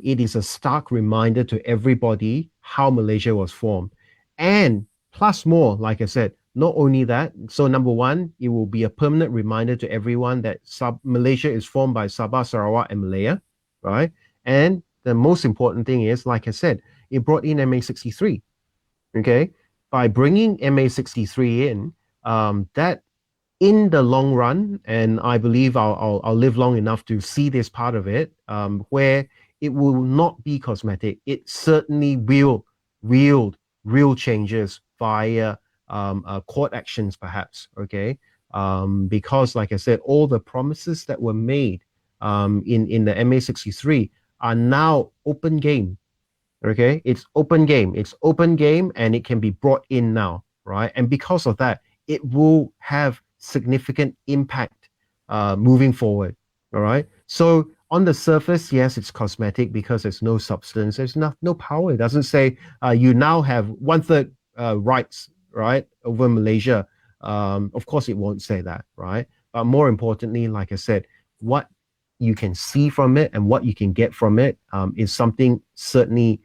S4: it is a stark reminder to everybody how Malaysia was formed. And plus more, like I said, not only that, so number one, it will be a permanent reminder to everyone that Malaysia is formed by Sabah, Sarawak, and Malaya, right? And the most important thing is, like I said, it brought in MA63, okay? By bringing MA63 in, that in the long run, and I believe I'll live long enough to see this part of it, where it will not be cosmetic. It certainly will wield real changes via court actions, perhaps, okay? Because, like I said, all the promises that were made in the MA63 are now open game, okay? It's open game, and it can be brought in now, right? And because of that, it will have significant impact moving forward, all right? So on the surface, yes, it's cosmetic because there's no substance, there's no power. It doesn't say you now have 1/3 rights, right, over Malaysia. Of course, it won't say that, right? But more importantly, like I said, what you can see from it and what you can get from it is something certainly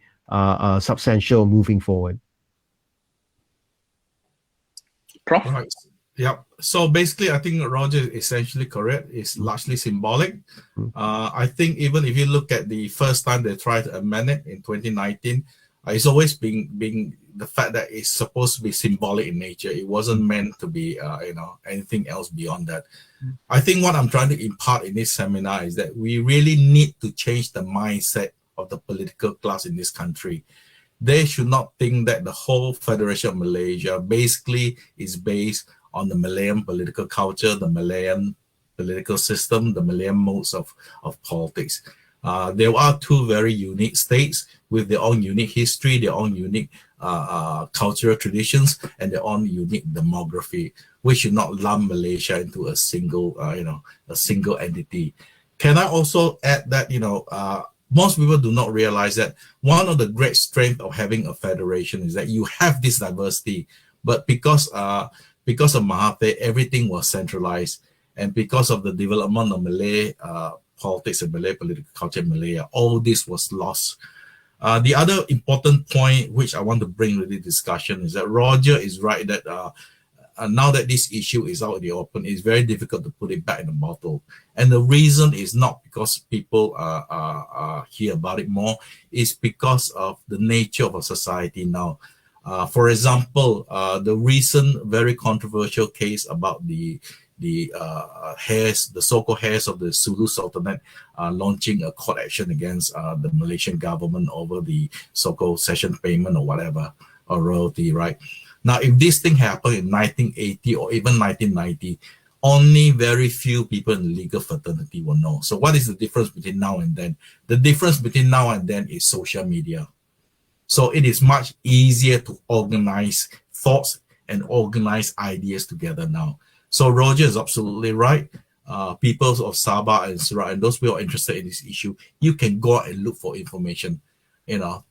S4: substantial moving forward.
S2: Prof?
S3: Right. Yeah. So basically, I think Roger is essentially correct. It's largely symbolic. I think even if you look at the first time they tried to amend it in 2019, It's always been the fact that it's supposed to be symbolic in nature. It wasn't meant to be, anything else beyond that. I think what I'm trying to impart in this seminar is that we really need to change the mindset of the political class in this country. They should not think that the whole Federation of Malaysia basically is based on the Malayan political culture, the Malayan political system, the Malayan modes of politics. There are two very unique states with their own unique history, their own unique cultural traditions, and their own unique demography. We should not lump Malaysia into a single, a single entity. Can I also add that, most people do not realize that one of the great strengths of having a federation is that you have this diversity, but because of Mahathir, everything was centralized, and because of the development of Malay politics and Malay political culture in Malaya, all this was lost. The other important point which I want to bring to the discussion is that Roger is right that now that this issue is out in the open, it's very difficult to put it back in the bottle. And the reason is not because people hear about it more, it's because of the nature of a society now. For example, the recent very controversial case about the so-called heirs of the Sulu Sultanate launching a court action against the Malaysian government over the so-called session payment or whatever, or royalty, right? Now, if this thing happened in 1980 or even 1990, only very few people in the legal fraternity will know. So what is the difference between now and then? The difference between now and then is social media. So it is much easier to organize thoughts and organize ideas together now. So Roger is absolutely right. People of Sabah and Sarawak and those who are interested in this issue, you can go out and look for information.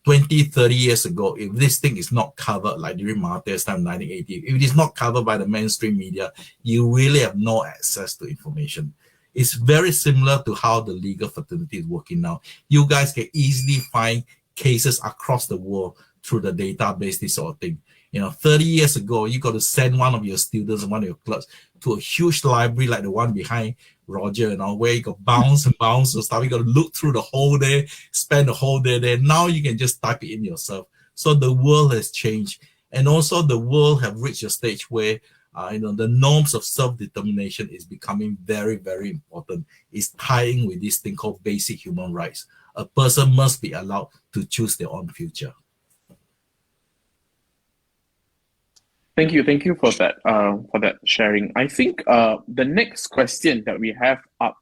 S3: 20, 30 years ago, if this thing is not covered, like during Mahathir's time, 1980, if it is not covered by the mainstream media, you really have no access to information. It's very similar to how the legal fraternity is working now. You guys can easily find cases across the world through the database, this sort of thing. 30 years ago, you got to send one of your students, one of your clerks, to a huge library like the one behind Roger, where you got bounce and stuff. You got to look through the whole day, spend the whole day there. Now you can just type it in yourself. So the world has changed. And also the world have reached a stage where, the norms of self-determination is becoming very, very important. It's tying with this thing called basic human rights. A person must be allowed to choose their own future.
S2: Thank you for that sharing. I think the next question that we have up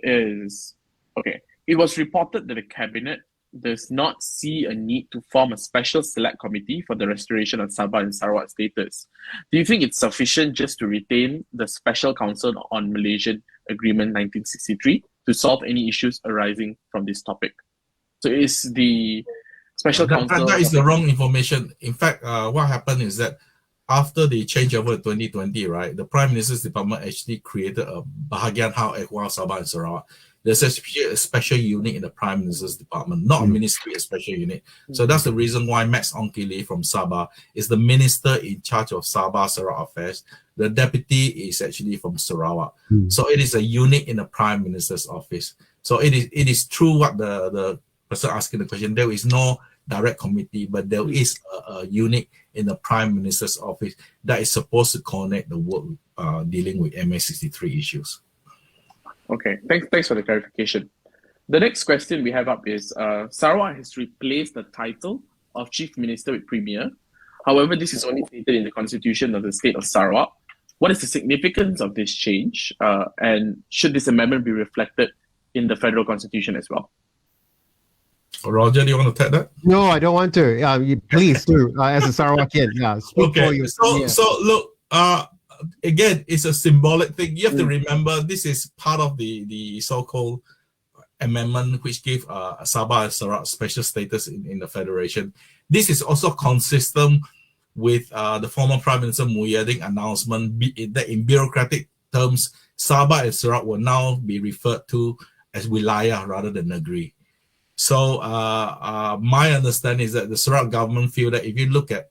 S2: is, okay, it was reported that the cabinet does not see a need to form a special select committee for the restoration of Sabah and Sarawak status. Do you think it's sufficient just to retain the Special Council on Malaysian Agreement 1963 to solve any issues arising from this topic? So is the Special Council...
S3: That is the wrong information. In fact, what happened is that after the changeover in 2020, right, the Prime Minister's Department actually created a Bahagian Hal Ehwal Sabah and Sarawak. There's a special unit in the Prime Minister's Department, not a ministry, a special unit. So that's the reason why Max Onkili from Sabah is the minister in charge of Sabah Sarawak affairs. The deputy is actually from Sarawak. So it is a unit in the Prime Minister's office. So it is true what the person asking the question. There is no direct committee, but there is a unit in the Prime Minister's office that is supposed to coordinate the work dealing with MA63 issues.
S2: Okay, thanks for the clarification. The next question we have up is, Sarawak has replaced the title of Chief Minister with Premier. However, this is only stated in the Constitution of the State of Sarawak. What is the significance of this change? And should this amendment be reflected in the federal constitution as well?
S3: Roger, do you want to take that?
S4: No, I don't want to. Please do. As a Sarawakian, speak for you.
S3: So look, again, it's a symbolic thing. You have to remember this is part of the so-called amendment which gave Sabah and Sarawak special status in the federation. This is also consistent with the former Prime Minister Muhyiddin announcement that in bureaucratic terms, Sabah and Sarawak will now be referred to as Wilayah rather than Negeri. So my understanding is that the Sarawak government feel that if you look at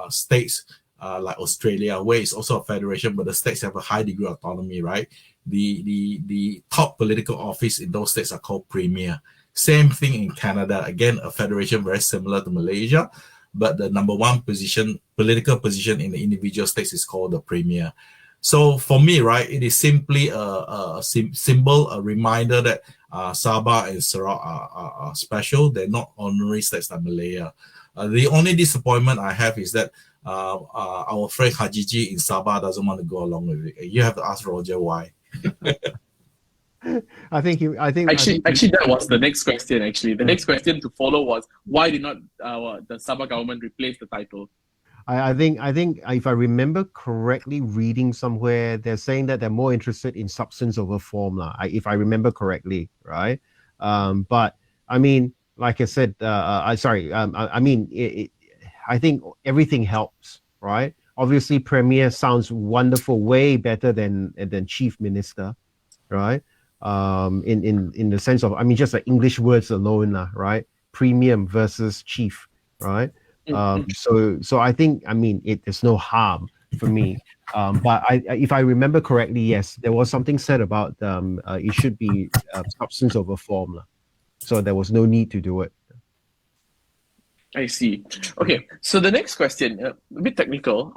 S3: states like Australia, where it's also a federation, but the states have a high degree of autonomy, right? The top political office in those states are called Premier. Same thing in Canada. Again, a federation very similar to Malaysia, but the number one position, political position in the individual states is called the premier. So for me, right, it is simply a symbol, a reminder that Sabah and Sarawak are special. They're not honorary states like Malaya. The only disappointment I have is that our friend Hajiji in Sabah doesn't want to go along with it. You have to ask Roger why.
S4: I think
S2: that was the next question. Actually, the next question to follow was, why did not the Sabah government replace the title?
S4: I think if I remember correctly, reading somewhere, they're saying that they're more interested in substance over form, if I remember correctly, right? But I mean, like I said, I think everything helps, right? Obviously, premier sounds wonderful, way better than chief minister, right? In the sense of, I mean, just the English words alone, right? Premium versus chief, right? So I think, I mean, there's no harm for me. But if I remember correctly, yes, there was something said about it should be substance over form. So there was no need to do it.
S2: I see. Okay, so the next question, a bit technical,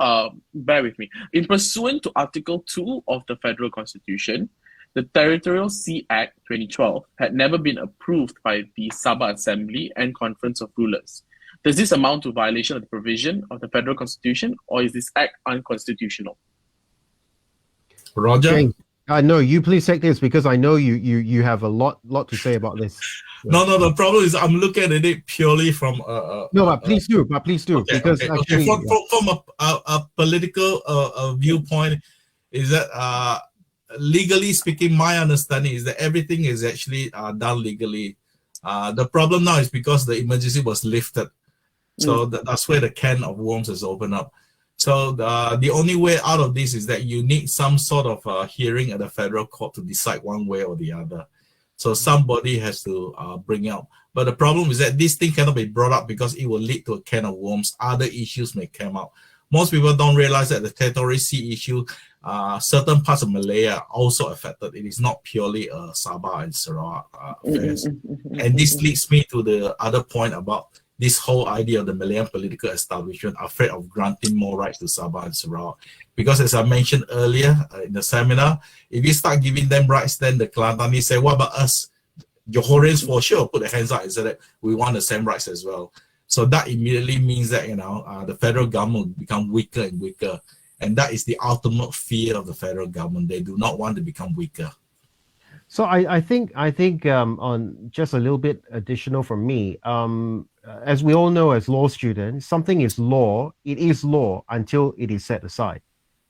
S2: bear with me. In pursuant to Article 2 of the Federal Constitution, the Territorial Sea Act 2012 had never been approved by the Sabah Assembly and Conference of Rulers. Does this amount to violation of the provision of the Federal Constitution, or is this act unconstitutional?
S3: Roger?
S4: James, no, you please take this, because I know you have a lot to say about this.
S3: No, the problem is I'm looking at it purely from
S4: no, but please do, okay, because actually,
S3: from a political viewpoint, is that legally speaking, my understanding is that everything is actually done legally. The problem now is because the emergency was lifted. So that's where the can of worms has opened up. So the only way out of this is that you need some sort of hearing at the federal court to decide one way or the other. So somebody has to bring it up. But the problem is that this thing cannot be brought up because it will lead to a can of worms. Other issues may come out. Most people don't realize that the Territorial Sea issue, certain parts of Malaya are also affected. It is not purely Sabah and Sarawak affairs. And this leads me to the other point about this whole idea of the Malayan political establishment afraid of granting more rights to Sabah and Sarawak. Because as I mentioned earlier in the seminar, if you start giving them rights, then the Kelantanis say, what about us? Johorians for sure put their hands up and say that we want the same rights as well. So that immediately means that, the federal government will become weaker and weaker. And that is the ultimate fear of the federal government. They do not want to become weaker.
S4: So I think on just a little bit additional from me, as we all know as law students, something is law. It is law until it is set aside.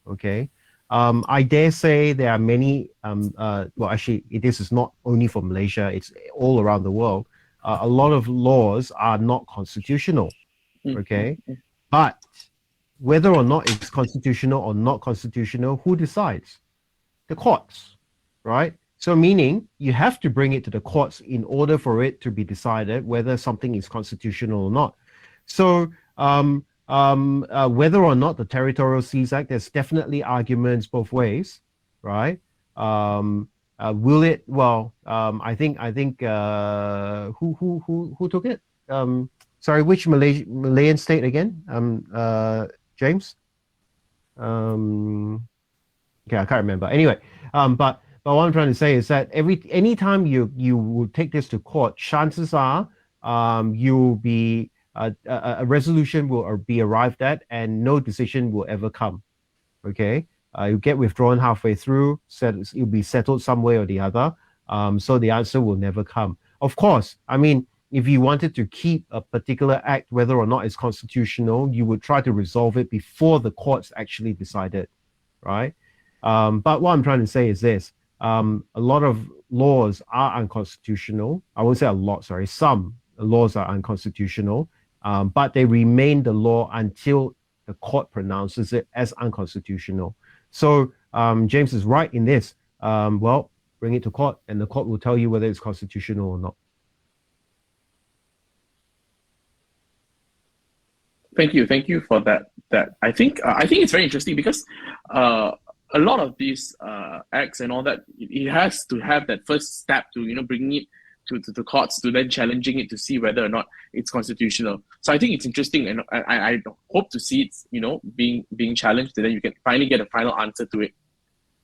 S4: Okay. I dare say there are many, well, actually, this is not only for Malaysia, it's all around the world. A lot of laws are not constitutional. Okay. But whether or not it's constitutional or not constitutional, who decides? The courts, right? So meaning you have to bring it to the courts in order for it to be decided whether something is constitutional or not. So whether or not the Territorial Seas Act, there's definitely arguments both ways, right? Will it? Well, I think who took it? Sorry, which Malayan state again? James? Okay, I can't remember. Anyway, but what I'm trying to say is that anytime you will take this to court, chances are you'll be a resolution will be arrived at and no decision will ever come. Okay, you get withdrawn halfway through, it'll be settled some way or the other. So the answer will never come. Of course, I mean, if you wanted to keep a particular act, whether or not it's constitutional, you would try to resolve it before the courts actually decided, right? But what I'm trying to say is this. A lot of laws are unconstitutional. I won't say a lot, sorry. Some laws are unconstitutional, but they remain the law until the court pronounces it as unconstitutional. So James is right in this. Well, bring it to court and the court will tell you whether it's constitutional or not.
S2: Thank you for that. I think it's very interesting because a lot of these acts and all that, it has to have that first step to bringing it to courts to then challenging it to see whether or not it's constitutional. So I think it's interesting, and I hope to see it, being challenged, and then you can finally get a final answer to it.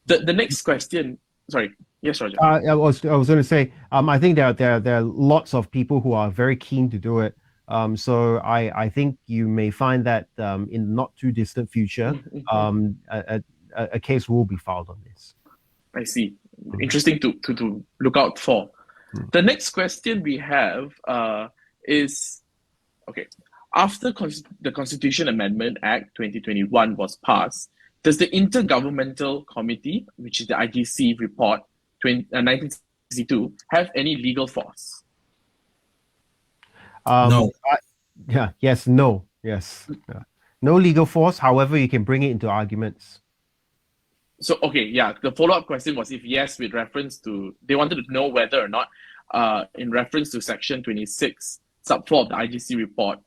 S2: The next question, sorry, yes, Roger.
S4: I was going to say, I think there are lots of people who are very keen to do it. So I think you may find that in the not too distant future, a case will be filed on this.
S2: I see. Interesting to look out for. The next question we have is, okay, after the Constitution Amendment Act 2021 was passed, does the Intergovernmental Committee, which is the IGC report 1962, have any legal force?
S3: No.
S4: Yes. No legal force. However, you can bring it into arguments.
S2: So, okay, yeah, the follow-up question was if yes, with reference to, they wanted to know whether or not, in reference to Section 26, sub 4 of the IGC report,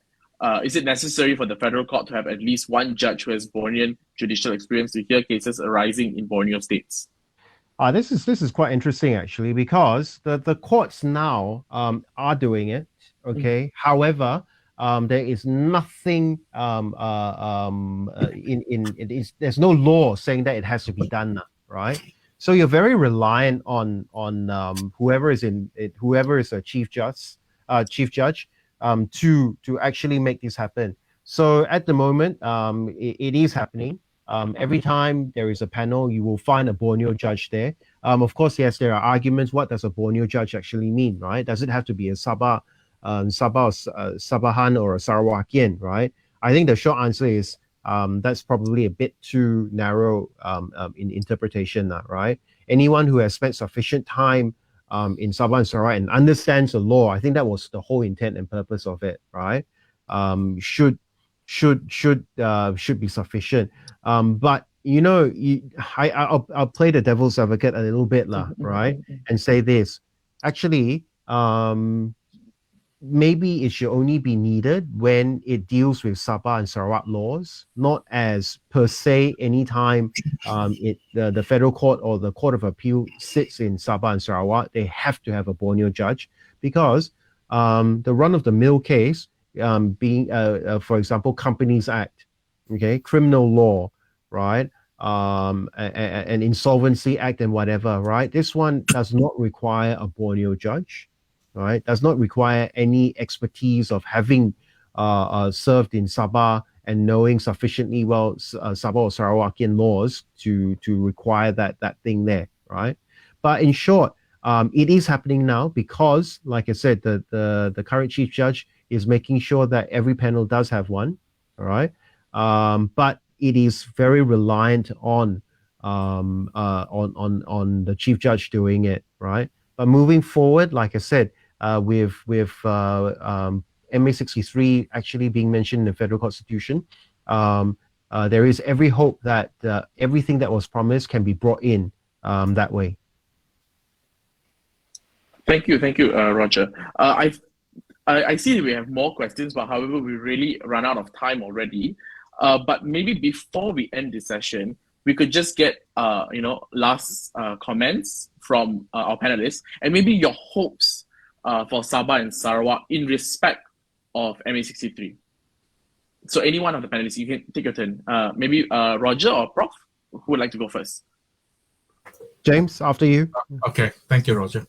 S2: is it necessary for the federal court to have at least one judge who has Bornean judicial experience to hear cases arising in Borneo states?
S4: This is quite interesting, actually, because the courts now are doing it. Okay. However, there is nothing there's no law saying that it has to be done now, right? So you're very reliant on whoever is a chief judge to actually make this happen. So at the moment, it is happening. Every time there is a panel, you will find a Borneo judge there. Of course, yes, there are arguments. What does a Borneo judge actually mean, right? Does it have to be a Sabahan or a Sarawakian, right? I think the short answer is that's probably a bit too narrow in interpretation, right? Anyone who has spent sufficient time in Sabah and Sarawak and understands the law, I think that was the whole intent and purpose of it, right? Should be sufficient. But I'll play the devil's advocate a little bit, right? And say this, actually, maybe it should only be needed when it deals with Sabah and Sarawak laws, not as per se anytime the federal court or the Court of Appeal sits in Sabah and Sarawak, they have to have a Borneo judge, because the run-of-the-mill case being, for example, Companies Act, okay, criminal law, right, an Insolvency Act and whatever, right? This one does not require a Borneo judge. Right, does not require any expertise of having served in Sabah and knowing sufficiently well Sabah or Sarawakian laws to require that thing there, right? But in short, it is happening now because, like I said, the current chief judge is making sure that every panel does have one, all right? But it is very reliant on the chief judge doing it, right? But moving forward, like I said, with MA 63 actually being mentioned in the federal constitution, there is every hope that everything that was promised can be brought in that way.
S2: Thank you, Roger. I see we have more questions, but however, we really run out of time already. But maybe before we end this session, we could just get last comments from our panelists, and maybe your hopes for Sabah and Sarawak in respect of MA 63. So any one of the panelists, you can take your turn. Maybe Roger or Prof, who would like to go first?
S4: James, after you.
S3: Okay, thank you, Roger.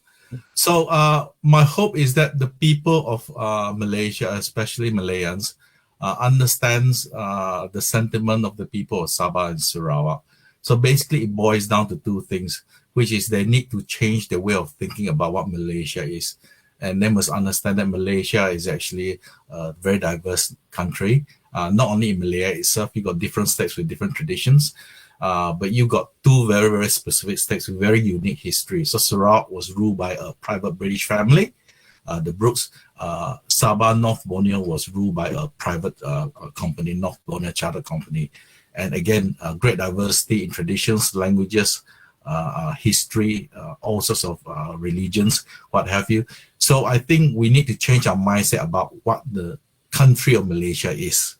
S3: So my hope is that the people of Malaysia, especially Malayans, understands the sentiment of the people of Sabah and Sarawak. So basically it boils down to two things, which is they need to change their way of thinking about what Malaysia is. And they must understand that Malaysia is actually a very diverse country. Not only in Malaya itself, you got different states with different traditions, but you got two very, very specific states with very unique history. So Sarawak was ruled by a private British family. The Brooks, Sabah, North Borneo was ruled by a private company, North Borneo Charter Company. And again, great diversity in traditions, languages, history, all sorts of religions, what have you. So I think we need to change our mindset about what the country of Malaysia is.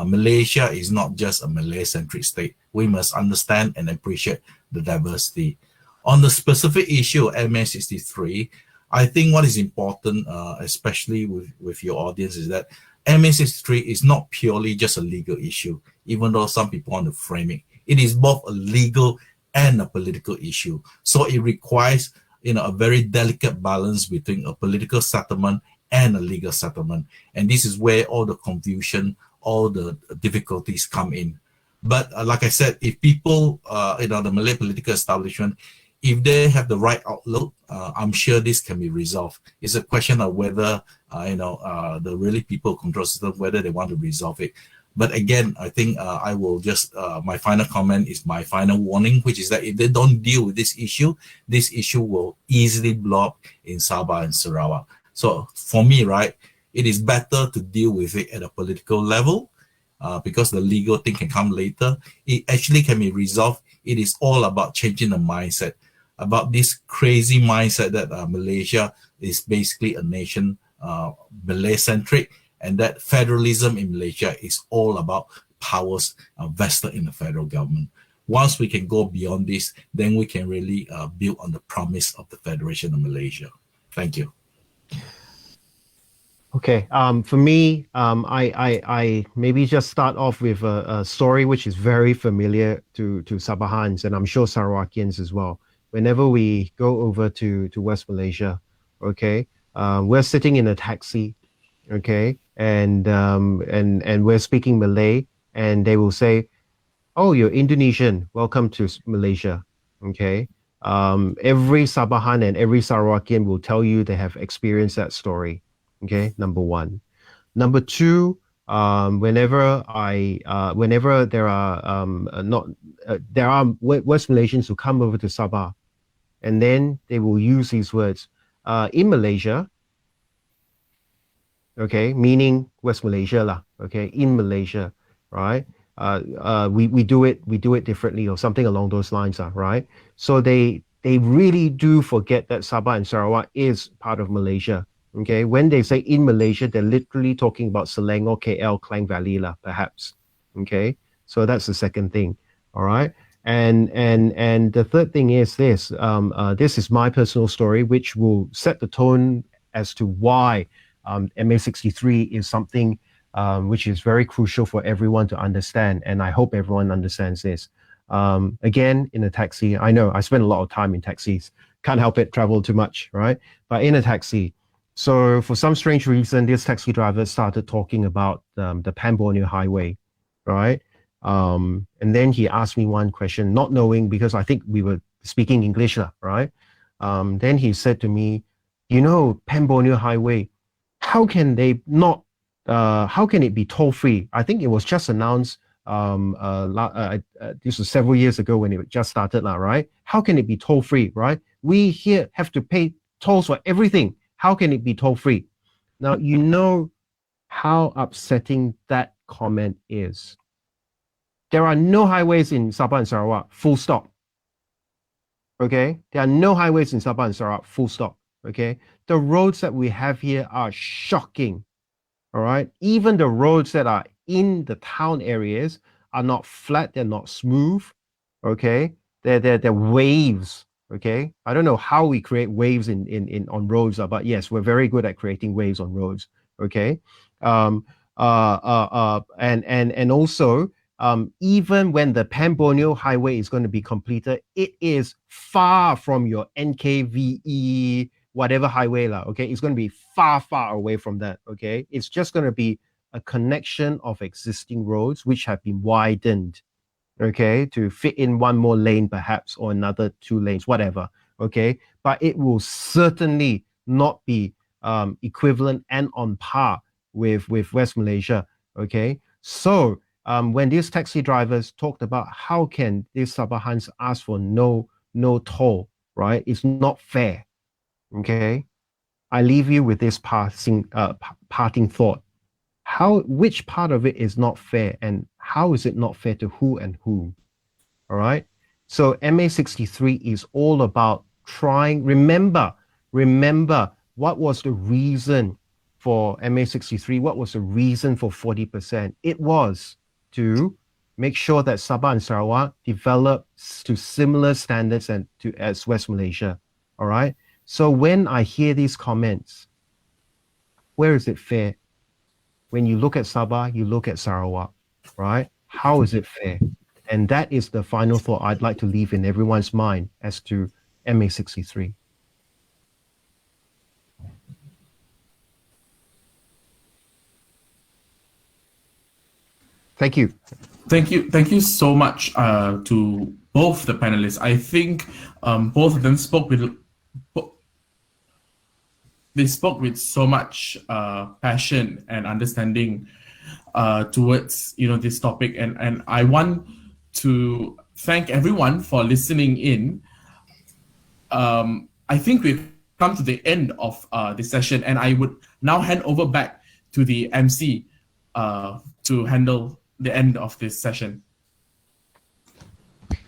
S3: Malaysia is not just a Malay-centric state. We must understand and appreciate the diversity. On the specific issue of MA 63, I think what is important, especially with your audience, is that MA63 is not purely just a legal issue, even though some people want to frame it. It is both a legal and a political issue. So it requires, a very delicate balance between a political settlement and a legal settlement. And this is where all the confusion, all the difficulties come in. But like I said, if people, the Malay political establishment, if they have the right outlook, I'm sure this can be resolved. It's a question of whether, the really people control system, whether they want to resolve it. But again, I think I will just, my final comment is my final warning, which is that if they don't deal with this issue will easily blow up in Sabah and Sarawak. So for me, right, it is better to deal with it at a political level because the legal thing can come later. It actually can be resolved. It is all about changing the mindset, about this crazy mindset that Malaysia is basically a nation Malay-centric, and that federalism in Malaysia is all about powers vested in the federal government. Once we can go beyond this, then we can really build on the promise of the Federation of Malaysia. Thank you.
S4: Okay, for me, I maybe just start off with a story which is very familiar to Sabahans, and I'm sure Sarawakians as well. Whenever we go over to West Malaysia, okay, we're sitting in a taxi, okay, and we're speaking Malay, and they will say, "Oh, you're Indonesian. Welcome to Malaysia." Okay. Every Sabahan and every Sarawakian will tell you they have experienced that story. Okay, number one. Number two, whenever there are there are West Malaysians who come over to Sabah, and then they will use these words in Malaysia. Okay, meaning West Malaysia lah. Okay, in Malaysia, right? We do it differently or something along those lines, right? So they really do forget that Sabah and Sarawak is part of Malaysia. Okay, when they say in Malaysia, they're literally talking about Selangor, KL, Klang Valley lah, perhaps. Okay, so that's the second thing. All right, and the third thing is this. This is my personal story, which will set the tone as to why MA63 is something which is very crucial for everyone to understand, and I hope everyone understands this. Again, in a taxi, I know I spend a lot of time in taxis. Can't help it, travel too much, right? But in a taxi. So for some strange reason, this taxi driver started talking about the Pan-Borneo Highway, right? And then he asked me one question, not knowing, because I think we were speaking English, right? Then he said to me, Pan-Borneo Highway, how can they not, how can it be toll-free? I think it was just announced, this was several years ago when it just started, right? How can it be toll-free, right? We here have to pay tolls for everything. How can it be toll-free? Now, you know how upsetting that comment is. There are no highways in Sabah and Sarawak, full stop. Okay? There are no highways in Sabah and Sarawak, full stop. Okay? The roads that we have here are shocking. All right? Even the roads that are in the town areas are not flat, they're not smooth. Okay? They're waves. Okay, I don't know how we create waves on roads, but yes, we're very good at creating waves on roads. Okay, and also even when the Pan-Borneo Highway is going to be completed, it is far from your NKVE whatever highway lah. Okay, it's going to be far away from that. Okay, it's just going to be a connection of existing roads which have been widened. Okay, to fit in one more lane perhaps, or another 2 lanes, whatever. Okay, but it will certainly not be equivalent and on par with West Malaysia. Okay, so when these taxi drivers talked about how can these Sabahans ask for no toll, right? It's not fair. Okay, I leave you with this parting thought. Which part of it is not fair, and how is it not fair to who and whom? All right. So MA63 is all about trying. Remember what was the reason for MA63? What was the reason for 40%? It was to make sure that Sabah and Sarawak develop to similar standards as West Malaysia. All right. So when I hear these comments, where is it fair? When you look at Sabah, you look at Sarawak, right? How is it fair? And that is the final thought I'd like to leave in everyone's mind as to MA 63. Thank you.
S2: Thank you so much to both the panelists. I think both of them spoke with so much passion and understanding towards this topic, and I want to thank everyone for listening in. I think we've come to the end of this session, and I would now hand over back to the MC to handle the end of this session.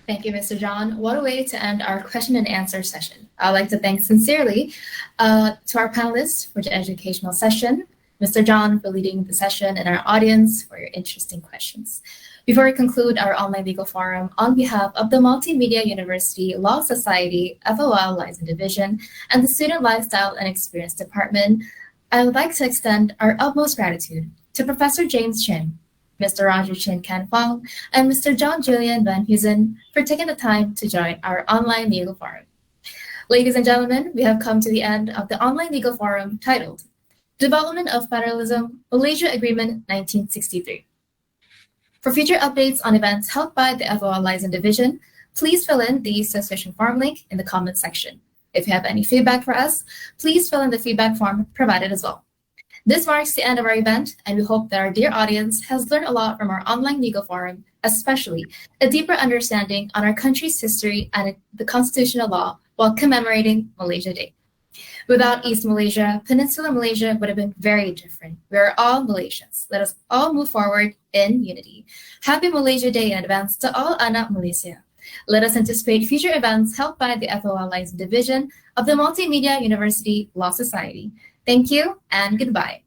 S1: Thank you, Mr. John. What a way to end our question and answer session. I'd like to thank sincerely to our panelists for the educational session, Mr. John for leading the session, and our audience for your interesting questions. Before we conclude our online legal forum, on behalf of the Multimedia University Law Society, FOL Liaison Division, and the Student Lifestyle and Experience Department, I would like to extend our utmost gratitude to Professor James Chin, Mr. Roger Chin Can Fong, and Mr. John Julian Van Huizen for taking the time to join our online legal forum. Ladies and gentlemen, we have come to the end of the online legal forum titled Development of Federalism, Malaysia Agreement 1963. For future updates on events held by the FOL Liaison Division, please fill in the subscription form link in the comments section. If you have any feedback for us, please fill in the feedback form provided as well. This marks the end of our event, and we hope that our dear audience has learned a lot from our online legal forum, especially a deeper understanding on our country's history and the constitutional law while commemorating Malaysia Day. Without East Malaysia, Peninsular Malaysia would have been very different. We are all Malaysians. Let us all move forward in unity. Happy Malaysia Day in advance to all anak Malaysia. Let us anticipate future events held by the FOL Liaison Division of the Multimedia University Law Society. Thank you and goodbye.